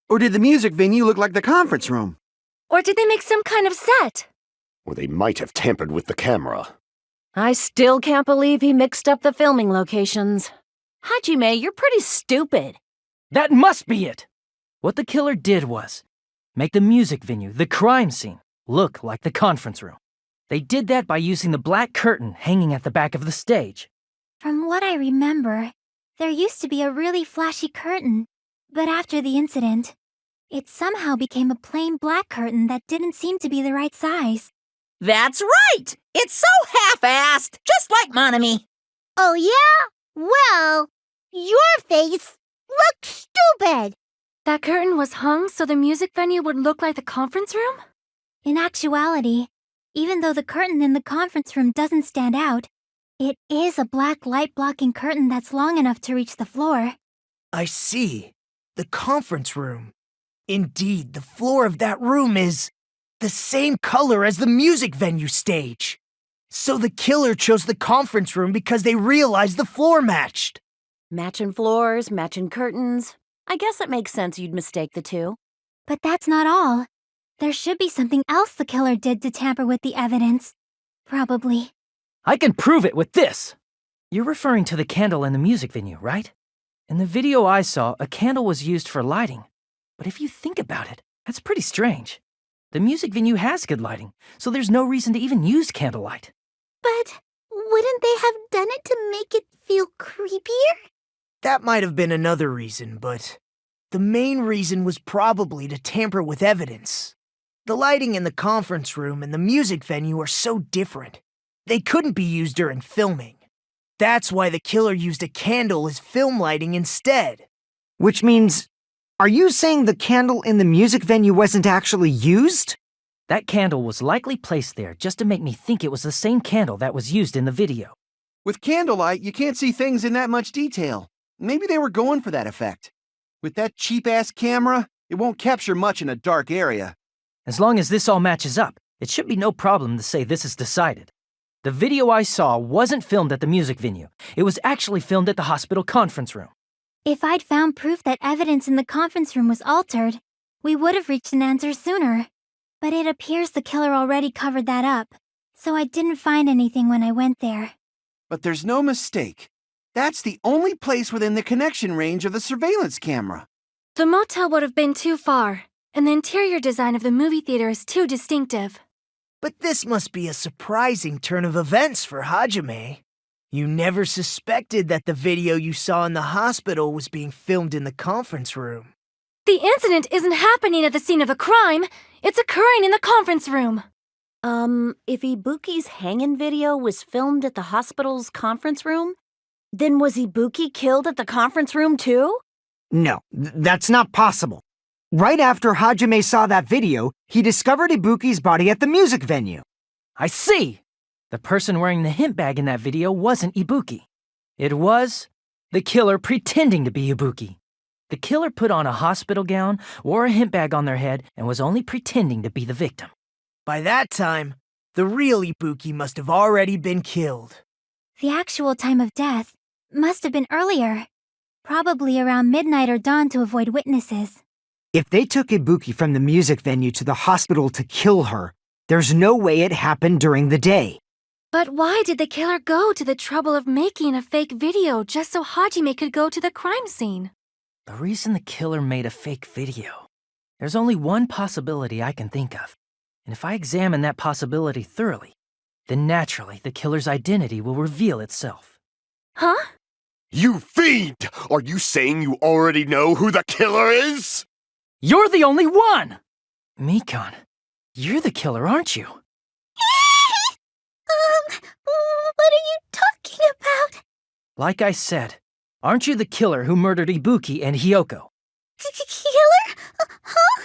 Or did the music venue look like the conference room? Or did they make some kind of set? Or they might have tampered with the camera. I still can't believe he mixed up the filming locations. Hajime, you're pretty stupid. That must be it! What the killer did was make the music venue, the crime scene, look like the conference room. They did that by using the black curtain hanging at the back of the stage. From what I remember, there used to be a really flashy curtain, but after the incident, it somehow became a plain black curtain that didn't seem to be the right size. That's right! It's so half-assed, just like Monami. Oh yeah? Well, your face looks stupid. That curtain was hung so the music venue would look like the conference room? In actuality, even though the curtain in the conference room doesn't stand out, it is a black light-blocking curtain that's long enough to reach the floor. I see. The conference room. Indeed, the floor of that room is the same color as the music venue stage. So the killer chose the conference room because they realized the floor matched. Matching floors, matching curtains. I guess it makes sense you'd mistake the two. But that's not all. There should be something else the killer did to tamper with the evidence. Probably. I can prove it with this! You're referring to the candle in the music venue, right? In the video I saw, a candle was used for lighting. But if you think about it, that's pretty strange. The music venue has good lighting, so there's no reason to even use candlelight. But wouldn't they have done it to make it feel creepier? That might have been another reason, but the main reason was probably to tamper with evidence. The lighting in the conference room and the music venue are so different. They couldn't be used during filming. That's why the killer used a candle as film lighting instead. Which means, are you saying the candle in the music venue wasn't actually used? That candle was likely placed there just to make me think it was the same candle that was used in the video. With candlelight, you can't see things in that much detail. Maybe they were going for that effect. With that cheap-ass camera, it won't capture much in a dark area. As long as this all matches up, it should be no problem to say this is decided. The video I saw wasn't filmed at the music venue. It was actually filmed at the hospital conference room. If I'd found proof that evidence in the conference room was altered, we would have reached an answer sooner. But it appears the killer already covered that up, so I didn't find anything when I went there. But there's no mistake. That's the only place within the connection range of the surveillance camera. The motel would have been too far, and the interior design of the movie theater is too distinctive. But this must be a surprising turn of events for Hajime. You never suspected that the video you saw in the hospital was being filmed in the conference room. The incident isn't happening at the scene of the crime. It's occurring in the conference room. If Ibuki's hanging video was filmed at the hospital's conference room, then was Ibuki killed at the conference room too? No, that's not possible. Right after Hajime saw that video, he discovered Ibuki's body at the music venue. I see! The person wearing the hint bag in that video wasn't Ibuki. It was the killer pretending to be Ibuki. The killer put on a hospital gown, wore a hint bag on their head, and was only pretending to be the victim. By that time, the real Ibuki must have already been killed. The actual time of death must have been earlier. Probably around midnight or dawn to avoid witnesses. If they took Ibuki from the music venue to the hospital to kill her, there's no way it happened during the day. But why did the killer go to the trouble of making a fake video just so Hajime could go to the crime scene? The reason the killer made a fake video. There's only one possibility I can think of. And if I examine that possibility thoroughly, then naturally the killer's identity will reveal itself. Huh? You fiend! Are you saying you already know who the killer is? You're the only one! Mikon, you're the killer, aren't you? What are you talking about? Like I said, aren't you the killer who murdered Ibuki and Hyoko? Killer? Huh?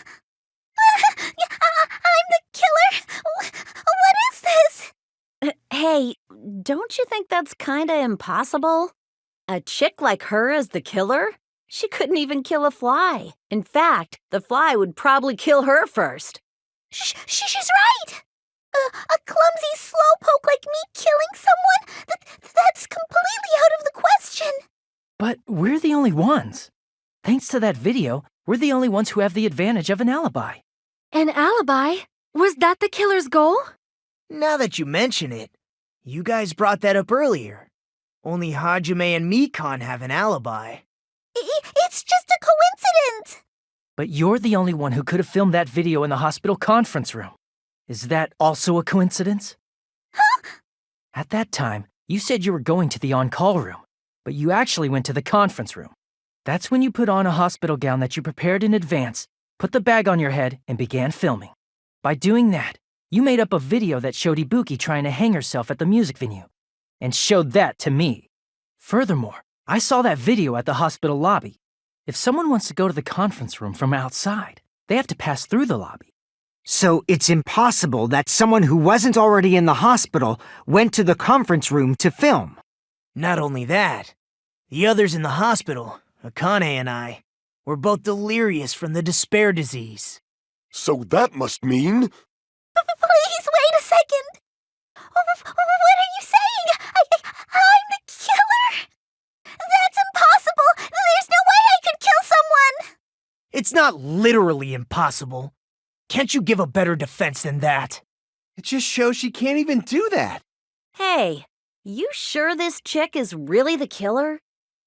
I'm the killer? What is this? Hey, don't you think that's kinda impossible? A chick like her as the killer? She couldn't even kill a fly. In fact, the fly would probably kill her first. She's right! A clumsy slowpoke like me killing someone? That's completely out of the question! But we're the only ones. Thanks to that video, we're the only ones who have the advantage of an alibi. An alibi? Was that the killer's goal? Now that you mention it, you guys brought that up earlier. Only Hajime and Mikon have an alibi. It's just a coincidence! But you're the only one who could have filmed that video in the hospital conference room. Is that also a coincidence? Huh? At that time, you said you were going to the on-call room, but you actually went to the conference room. That's when you put on a hospital gown that you prepared in advance, put the bag on your head, and began filming. By doing that, you made up a video that showed Ibuki trying to hang herself at the music venue, and showed that to me. Furthermore, I saw that video at the hospital lobby. If someone wants to go to the conference room from outside, they have to pass through the lobby. So it's impossible that someone who wasn't already in the hospital went to the conference room to film. Not only that, the others in the hospital, Akane and I, were both delirious from the despair disease. So that must mean... Please wait a second! What are you saying? I'm the killer? That's impossible! There's no way I could kill someone! It's not literally impossible. Can't you give a better defense than that? It just shows she can't even do that. Hey, you sure this chick is really the killer?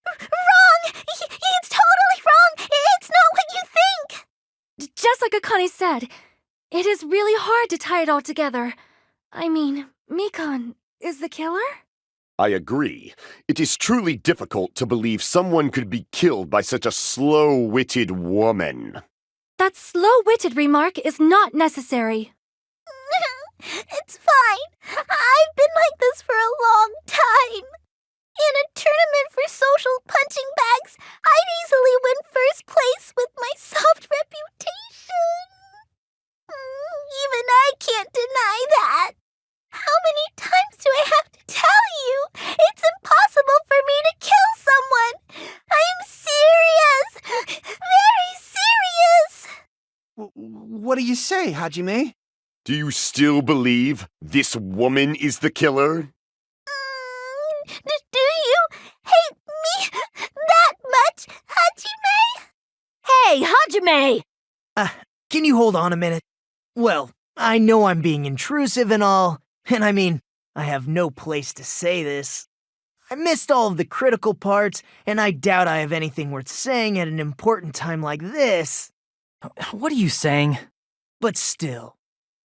Wrong! It's totally wrong! It's not what you think! Just like Akane said, it is really hard to tie it all together. I mean, Mikon is the killer? I agree. It is truly difficult to believe someone could be killed by such a slow-witted woman. That slow-witted remark is not necessary. It's fine. I've been like this for a long time. In a tournament for social punching bags, I'd easily win first place with my soft reputation. Even I can't deny that. How many times do I have to tell you? It's impossible for me to kill someone. I'm serious. Very serious. What do you say, Hajime? Do you still believe this woman is the killer? Do you hate me that much, Hajime? Hey, Hajime! Can you hold on a minute? Well, I know I'm being intrusive and all, and I mean, I have no place to say this. I missed all of the critical parts, and I doubt I have anything worth saying at an important time like this. What are you saying? But still,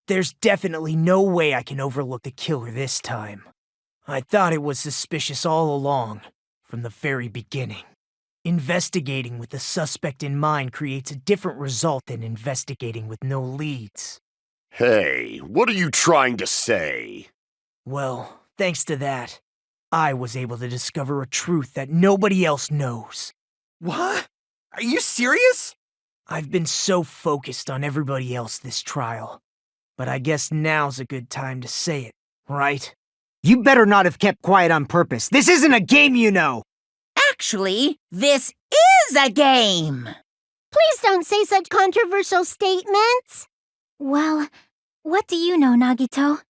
there's definitely no way I can overlook the killer this time. I thought it was suspicious all along, from the very beginning. Investigating with the suspect in mind creates a different result than investigating with no leads. Hey, what are you trying to say? Well, thanks to that, I was able to discover a truth that nobody else knows. What? Are you serious? I've been so focused on everybody else this trial, but I guess now's a good time to say it, right? You better not have kept quiet on purpose. This isn't a game, you know! Actually, this is a game. Please don't say such controversial statements. Well, what do you know, Nagito?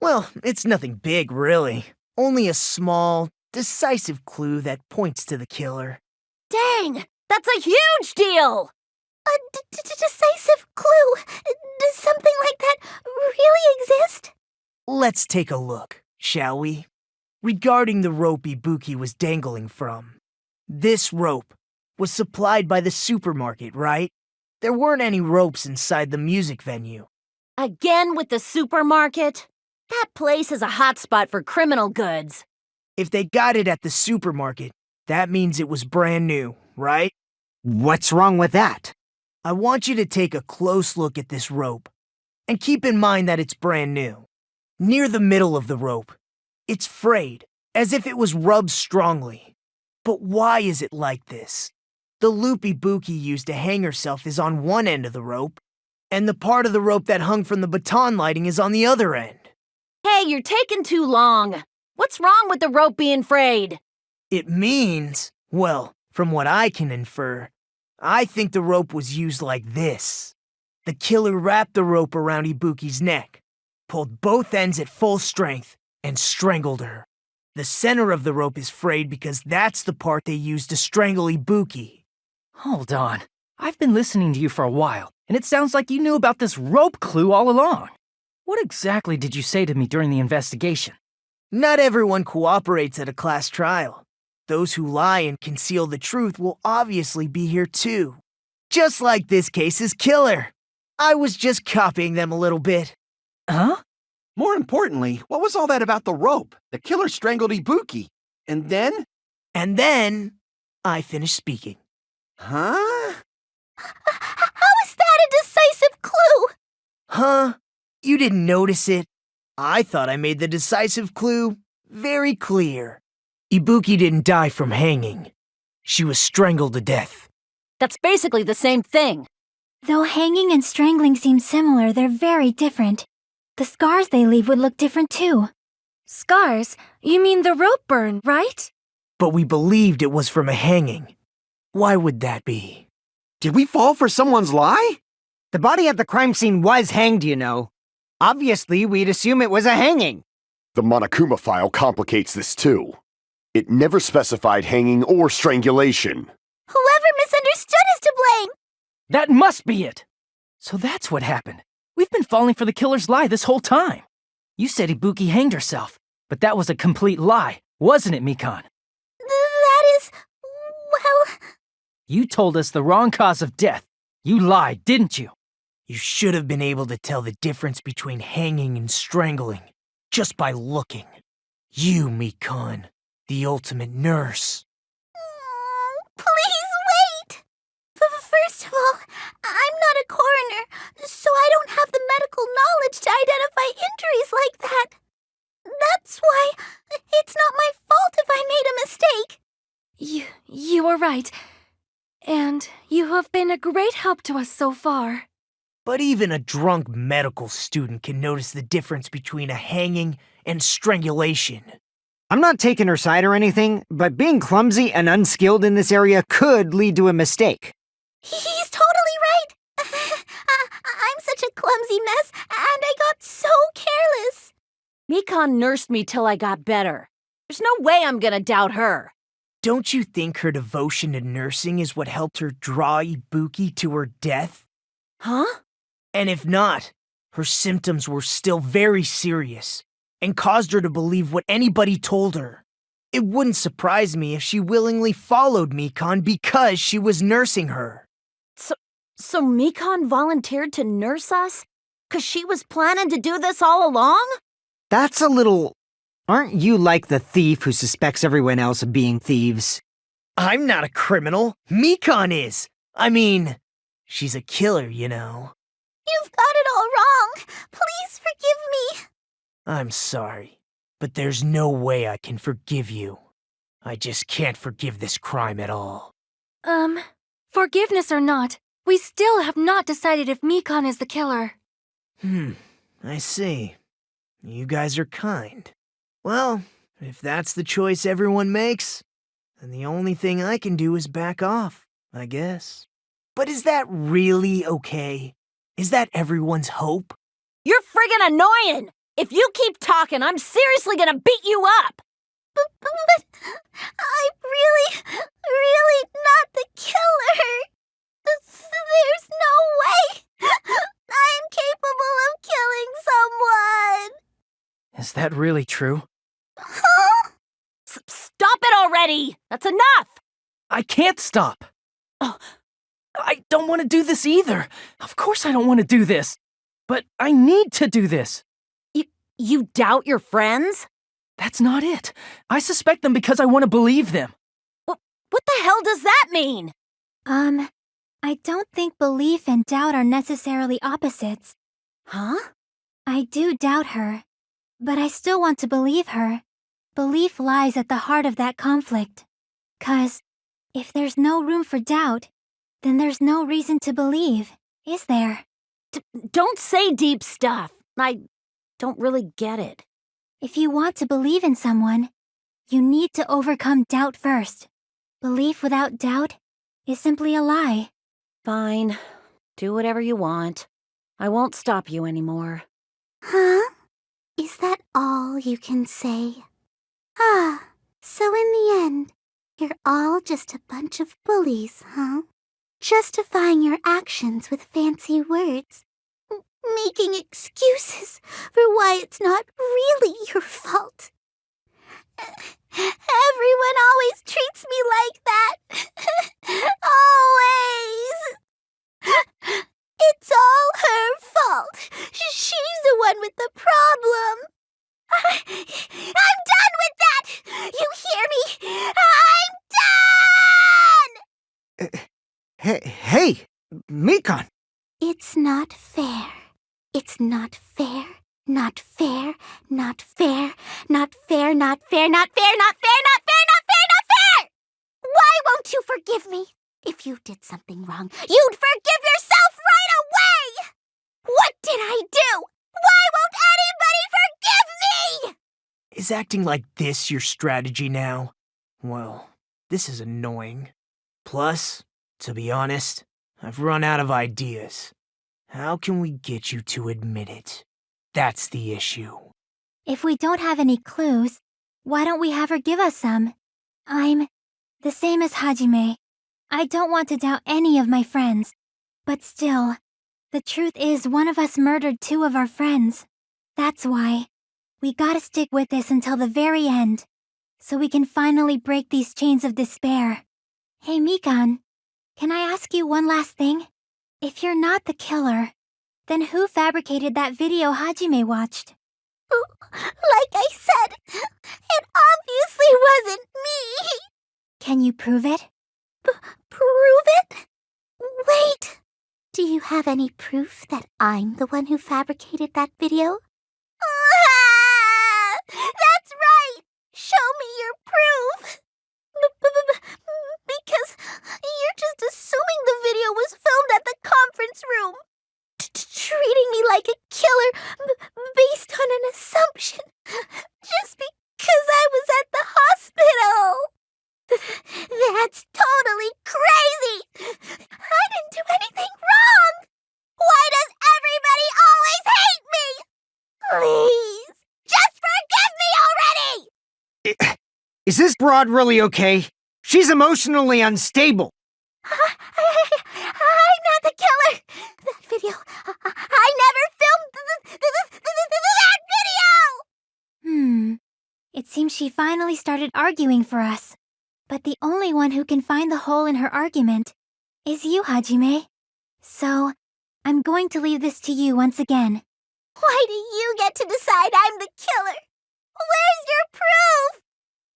Well, it's nothing big, really. Only a small, decisive clue that points to the killer. Dang, that's a huge deal! A decisive clue? Does something like that really exist? Let's take a look, shall we? Regarding the rope Ibuki was dangling from. This rope was supplied by the supermarket, right? There weren't any ropes inside the music venue. Again with the supermarket? That place is a hotspot for criminal goods. If they got it at the supermarket, that means it was brand new, right? What's wrong with that? I want you to take a close look at this rope, and keep in mind that it's brand new. Near the middle of the rope, it's frayed, as if it was rubbed strongly. But why is it like this? The loop Ibuki used to hang herself is on one end of the rope, and the part of the rope that hung from the baton lighting is on the other end. Hey, you're taking too long. What's wrong with the rope being frayed? It means, well, from what I can infer, I think the rope was used like this. The killer wrapped the rope around Ibuki's neck, pulled both ends at full strength, and strangled her. The center of the rope is frayed because that's the part they used to strangle Ibuki. Hold on. I've been listening to you for a while, and it sounds like you knew about this rope clue all along. What exactly did you say to me during the investigation? Not everyone cooperates at a class trial. Those who lie and conceal the truth will obviously be here too. Just like this case's killer. I was just copying them a little bit. Huh? More importantly, what was all that about the rope? The killer strangled Ibuki. And then? And then, I finished speaking. Huh? How is that a decisive clue? Huh? You didn't notice it? I thought I made the decisive clue very clear. Ibuki didn't die from hanging. She was strangled to death. That's basically the same thing. Though hanging and strangling seem similar, they're very different. The scars they leave would look different too. Scars? You mean the rope burn, right? But we believed it was from a hanging. Why would that be? Did we fall for someone's lie? The body at the crime scene was hanged, you know. Obviously, we'd assume it was a hanging. The Monokuma file complicates this too. It never specified hanging or strangulation. Whoever misunderstood is to blame. That must be it! So that's what happened. We've been falling for the killer's lie this whole time. You said Ibuki hanged herself, but that was a complete lie, wasn't it, Mikan? That is... well... You told us the wrong cause of death. You lied, didn't you? You should have been able to tell the difference between hanging and strangling just by looking. You, Mikan, the ultimate nurse. Please wait! First of all, I'm not a coroner, so I don't have the medical knowledge to identify injuries like that. That's why it's not my fault if I made a mistake. You were right. And you have been a great help to us so far. But even a drunk medical student can notice the difference between a hanging and strangulation. I'm not taking her side or anything, but being clumsy and unskilled in this area could lead to a mistake. He's totally right. I'm such a clumsy mess, and I got so careless. Mikan nursed me till I got better. There's no way I'm gonna doubt her. Don't you think her devotion to nursing is what helped her draw Ibuki to her death? Huh? And if not, her symptoms were still very serious and caused her to believe what anybody told her. It wouldn't surprise me if she willingly followed Mikan because she was nursing her. So Mikan volunteered to nurse us? 'Cause she was planning to do this all along? That's a little... Aren't you like the thief who suspects everyone else of being thieves? I'm not a criminal. Mikan is. I mean, she's a killer, you know. You've got it all wrong. Please forgive me. I'm sorry, but there's no way I can forgive you. I just can't forgive this crime at all. Forgiveness or not, we still have not decided if Mikan is the killer. I see. You guys are kind. Well, if that's the choice everyone makes, then the only thing I can do is back off, I guess. But is that really okay? Is that everyone's hope? You're friggin' annoying! If you keep talking, I'm seriously gonna beat you up! But I'm really not the killer. There's no way I'm capable of killing someone. Is that really true? Huh? Stop it already! That's enough! I can't stop! Oh, I don't want to do this either. Of course I don't want to do this. But I need to do this. You doubt your friends? That's not it. I suspect them because I want to believe them. What the hell does that mean? I don't think belief and doubt are necessarily opposites. Huh? I do doubt her, but I still want to believe her. Belief lies at the heart of that conflict. 'Cause if there's no room for doubt, then there's no reason to believe, is there? Don't say deep stuff. I don't really get it. If you want to believe in someone, you need to overcome doubt first. Belief without doubt is simply a lie. Fine. Do whatever you want. I won't stop you anymore. Huh? Is that all you can say? So in the end, you're all just a bunch of bullies, huh? Justifying your actions with fancy words. Making excuses for why it's not really your fault. Everyone always treats me like that. Always. It's all her fault. She's the one with the problem. I'm done with that! You hear me? I'm done! Hey, Mikan! It's not fair. It's not fair. Not fair. Not fair. Not fair. Not fair. Not fair. Not fair. Not fair. Not fair. Not fair! Why won't you forgive me? If you did something wrong, you'd forgive yourself right away! What did I do? Why won't anybody forgive me? Is acting like this your strategy now? Well, this is annoying. Plus, to be honest, I've run out of ideas. How can we get you to admit it? That's the issue. If we don't have any clues, why don't we have her give us some? I'm the same as Hajime. I don't want to doubt any of my friends. But still, the truth is one of us murdered two of our friends. That's why we gotta stick with this until the very end, so we can finally break these chains of despair. Hey Mikan, can I ask you one last thing? If you're not the killer, then who fabricated that video Hajime watched? Like I said, it obviously wasn't me. Can you prove it? Prove it? Wait. Do you have any proof that I'm the one who fabricated that video? That's right! Show me your proof! Because you're just assuming the video was filmed at the conference room. Treating me like a killer based on an assumption. Just because I was at the hospital. That's totally crazy! I didn't do anything wrong! Why does everybody always hate me? Please, just forgive me already! Is this broad really okay? She's emotionally unstable. I'm not the killer! That video, I never filmed that video! It seems she finally started arguing for us. But the only one who can find the hole in her argument is you, Hajime. So, I'm going to leave this to you once again. Why do you get to decide I'm the killer? Where's your proof?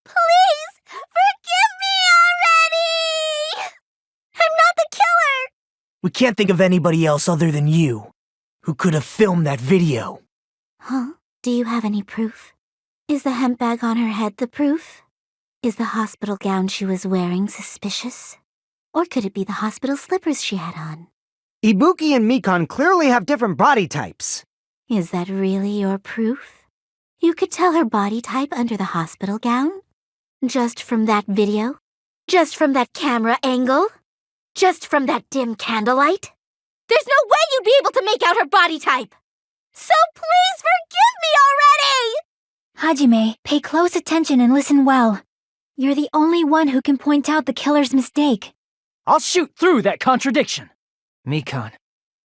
Please, forgive me already! I'm not the killer! We can't think of anybody else other than you who could have filmed that video. Huh? Do you have any proof? Is the hemp bag on her head the proof? Is the hospital gown she was wearing suspicious? Or could it be the hospital slippers she had on? Ibuki and Mikan clearly have different body types. Is that really your proof? You could tell her body type under the hospital gown? Just from that video? Just from that camera angle? Just from that dim candlelight? There's no way you'd be able to make out her body type! So please forgive me already! Hajime, pay close attention and listen well. You're the only one who can point out the killer's mistake. I'll shoot through that contradiction. Mikan,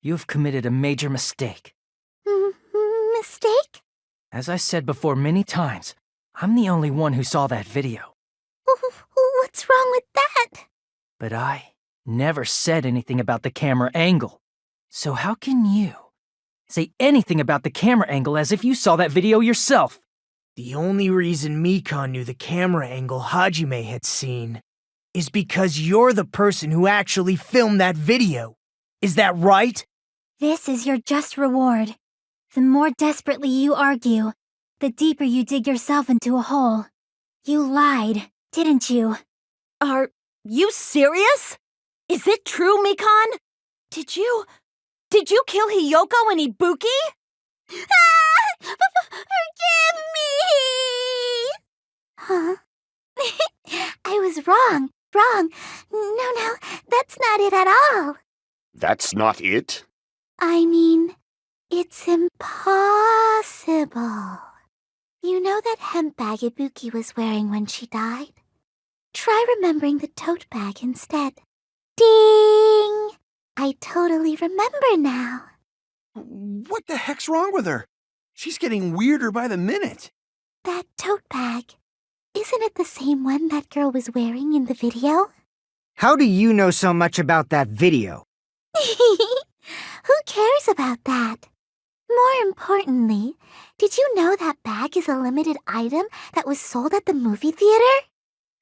you've committed a major mistake. Mistake? As I said before many times, I'm the only one who saw that video. What's wrong with that? But I never said anything about the camera angle. So how can you say anything about the camera angle as if you saw that video yourself? The only reason Mikan knew the camera angle Hajime had seen is because you're the person who actually filmed that video. Is that right? This is your just reward. The more desperately you argue, the deeper you dig yourself into a hole. You lied, didn't you? Are you serious? Is it true, Mikan? Did you kill Hiyoko and Ibuki? Forgive me! Huh? I was wrong. No, that's not it at all. That's not it? I mean, it's impossible. You know that hemp bag Ibuki was wearing when she died? Try remembering the tote bag instead. Ding! I totally remember now. What the heck's wrong with her? She's getting weirder by the minute. That tote bag. Isn't it the same one that girl was wearing in the video? How do you know so much about that video? Who cares about that? More importantly, did you know that bag is a limited item that was sold at the movie theater?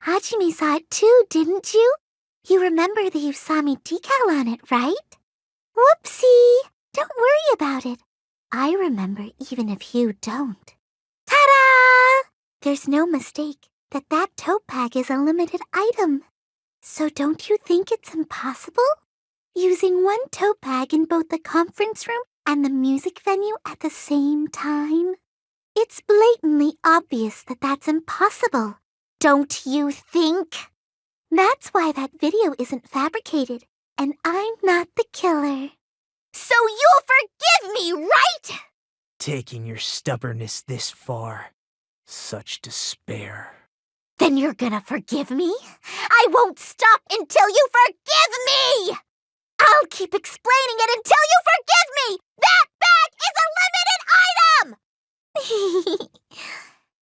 Hajime saw it too, didn't you? You remember the Usami decal on it, right? Whoopsie! Don't worry about it. I remember even if you don't. Ta-da! There's no mistake that that tote bag is a limited item. So don't you think it's impossible? Using one tote bag in both the conference room and the music venue at the same time? It's blatantly obvious that that's impossible. Don't you think? That's why that video isn't fabricated, and I'm not the killer. So you'll forgive me, right? Taking your stubbornness this far. Such despair. Then you're gonna forgive me? I won't stop until you forgive me! I'll keep explaining it until you forgive me! That bag is a limited item!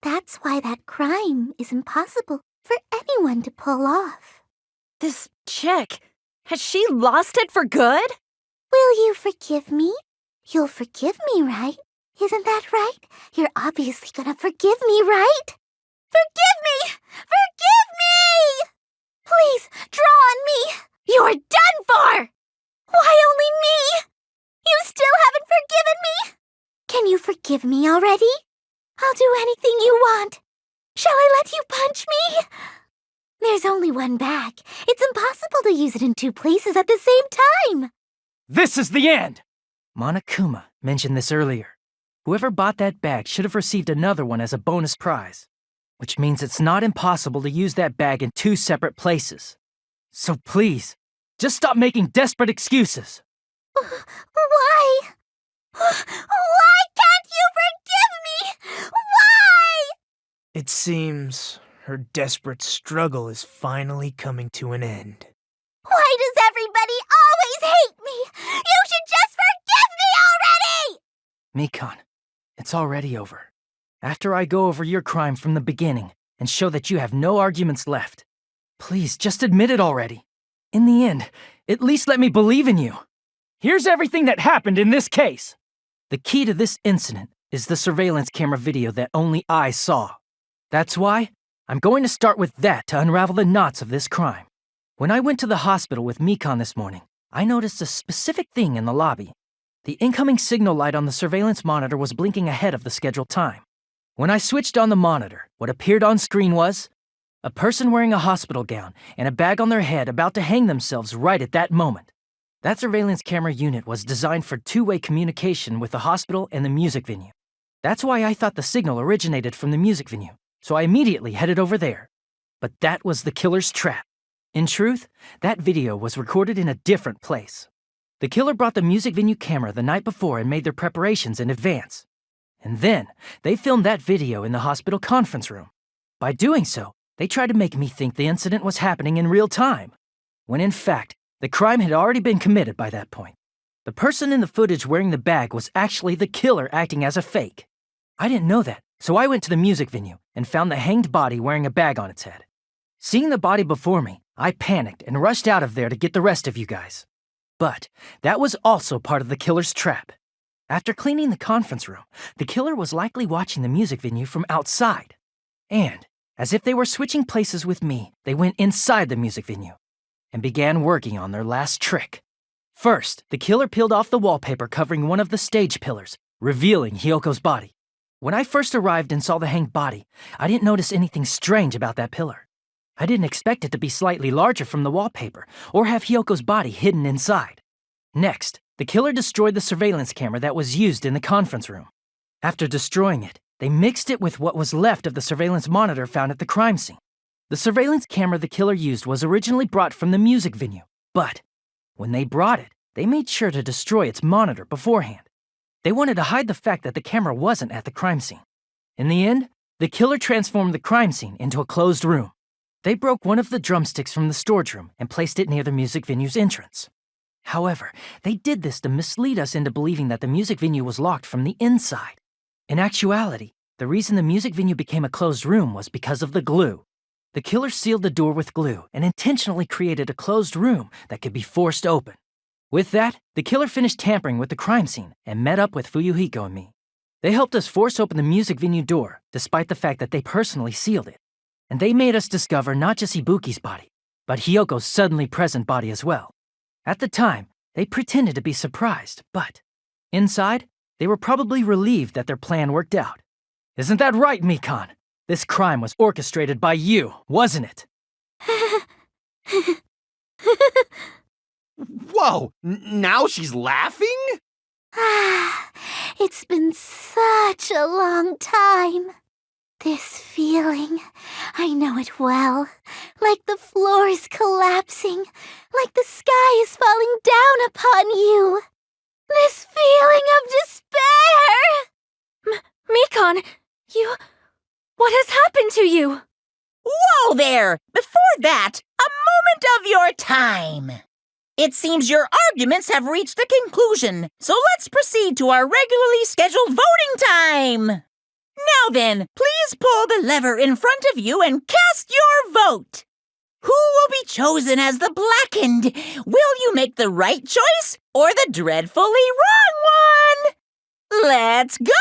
That's why that crime is impossible for anyone to pull off. This chick, has she lost it for good? Will you forgive me? You'll forgive me, right? Isn't that right? You're obviously gonna forgive me, right? Forgive me! Forgive me! Please, draw on me! You're done for! Why only me? You still haven't forgiven me? Can you forgive me already? I'll do anything you want. Shall I let you punch me? There's only one bag. It's impossible to use it in two places at the same time. This is the end! Monokuma mentioned this earlier. Whoever bought that bag should have received another one as a bonus prize, which means it's not impossible to use that bag in two separate places. So please, just stop making desperate excuses. Why? Why can't you forgive me? Why? It seems her desperate struggle is finally coming to an end. Why does everybody always hate me? You should just forgive me already! Mikan, it's already over. After I go over your crime from the beginning and show that you have no arguments left, please just admit it already. In the end, at least let me believe in you. Here's everything that happened in this case. The key to this incident is the surveillance camera video that only I saw. That's why I'm going to start with that to unravel the knots of this crime. When I went to the hospital with Mikan this morning, I noticed a specific thing in the lobby. The incoming signal light on the surveillance monitor was blinking ahead of the scheduled time. When I switched on the monitor, what appeared on screen was a person wearing a hospital gown and a bag on their head about to hang themselves right at that moment. That surveillance camera unit was designed for two-way communication with the hospital and the music venue. That's why I thought the signal originated from the music venue, so I immediately headed over there. But that was the killer's trap. In truth, that video was recorded in a different place. The killer brought the music venue camera the night before and made their preparations in advance. And then, they filmed that video in the hospital conference room. By doing so, they tried to make me think the incident was happening in real time, when in fact, the crime had already been committed by that point. The person in the footage wearing the bag was actually the killer acting as a fake. I didn't know that, so I went to the music venue and found the hanged body wearing a bag on its head. Seeing the body before me, I panicked and rushed out of there to get the rest of you guys. But that was also part of the killer's trap. After cleaning the conference room, the killer was likely watching the music venue from outside. And, as if they were switching places with me, they went inside the music venue and began working on their last trick. First, the killer peeled off the wallpaper covering one of the stage pillars, revealing Hyoko's body. When I first arrived and saw the hanged body, I didn't notice anything strange about that pillar. I didn't expect it to be slightly larger from the wallpaper or have Hyoko's body hidden inside. Next, the killer destroyed the surveillance camera that was used in the conference room. After destroying it, they mixed it with what was left of the surveillance monitor found at the crime scene. The surveillance camera the killer used was originally brought from the music venue, but when they brought it, they made sure to destroy its monitor beforehand. They wanted to hide the fact that the camera wasn't at the crime scene. In the end, the killer transformed the crime scene into a closed room. They broke one of the drumsticks from the storage room and placed it near the music venue's entrance. However, they did this to mislead us into believing that the music venue was locked from the inside. In actuality, the reason the music venue became a closed room was because of the glue. The killer sealed the door with glue and intentionally created a closed room that could be forced open. With that, the killer finished tampering with the crime scene and met up with Fuyuhiko and me. They helped us force open the music venue door, despite the fact that they personally sealed it. And they made us discover not just Ibuki's body, but Hyoko's suddenly present body as well. At the time, they pretended to be surprised, but inside, they were probably relieved that their plan worked out. Isn't that right, Mikan? This crime was orchestrated by you, wasn't it? Whoa! Now she's laughing? It's been such a long time. This feeling, I know it well. Like the floor is collapsing, like the sky is falling down upon you. This feeling of despair! Mikan, what has happened to you? Whoa there! Before that, a moment of your time. It seems your arguments have reached a conclusion, so let's proceed to our regularly scheduled voting time. Now then, please pull the lever in front of you and cast your vote. Who will be chosen as the blackened? Will you make the right choice or the dreadfully wrong one? Let's go!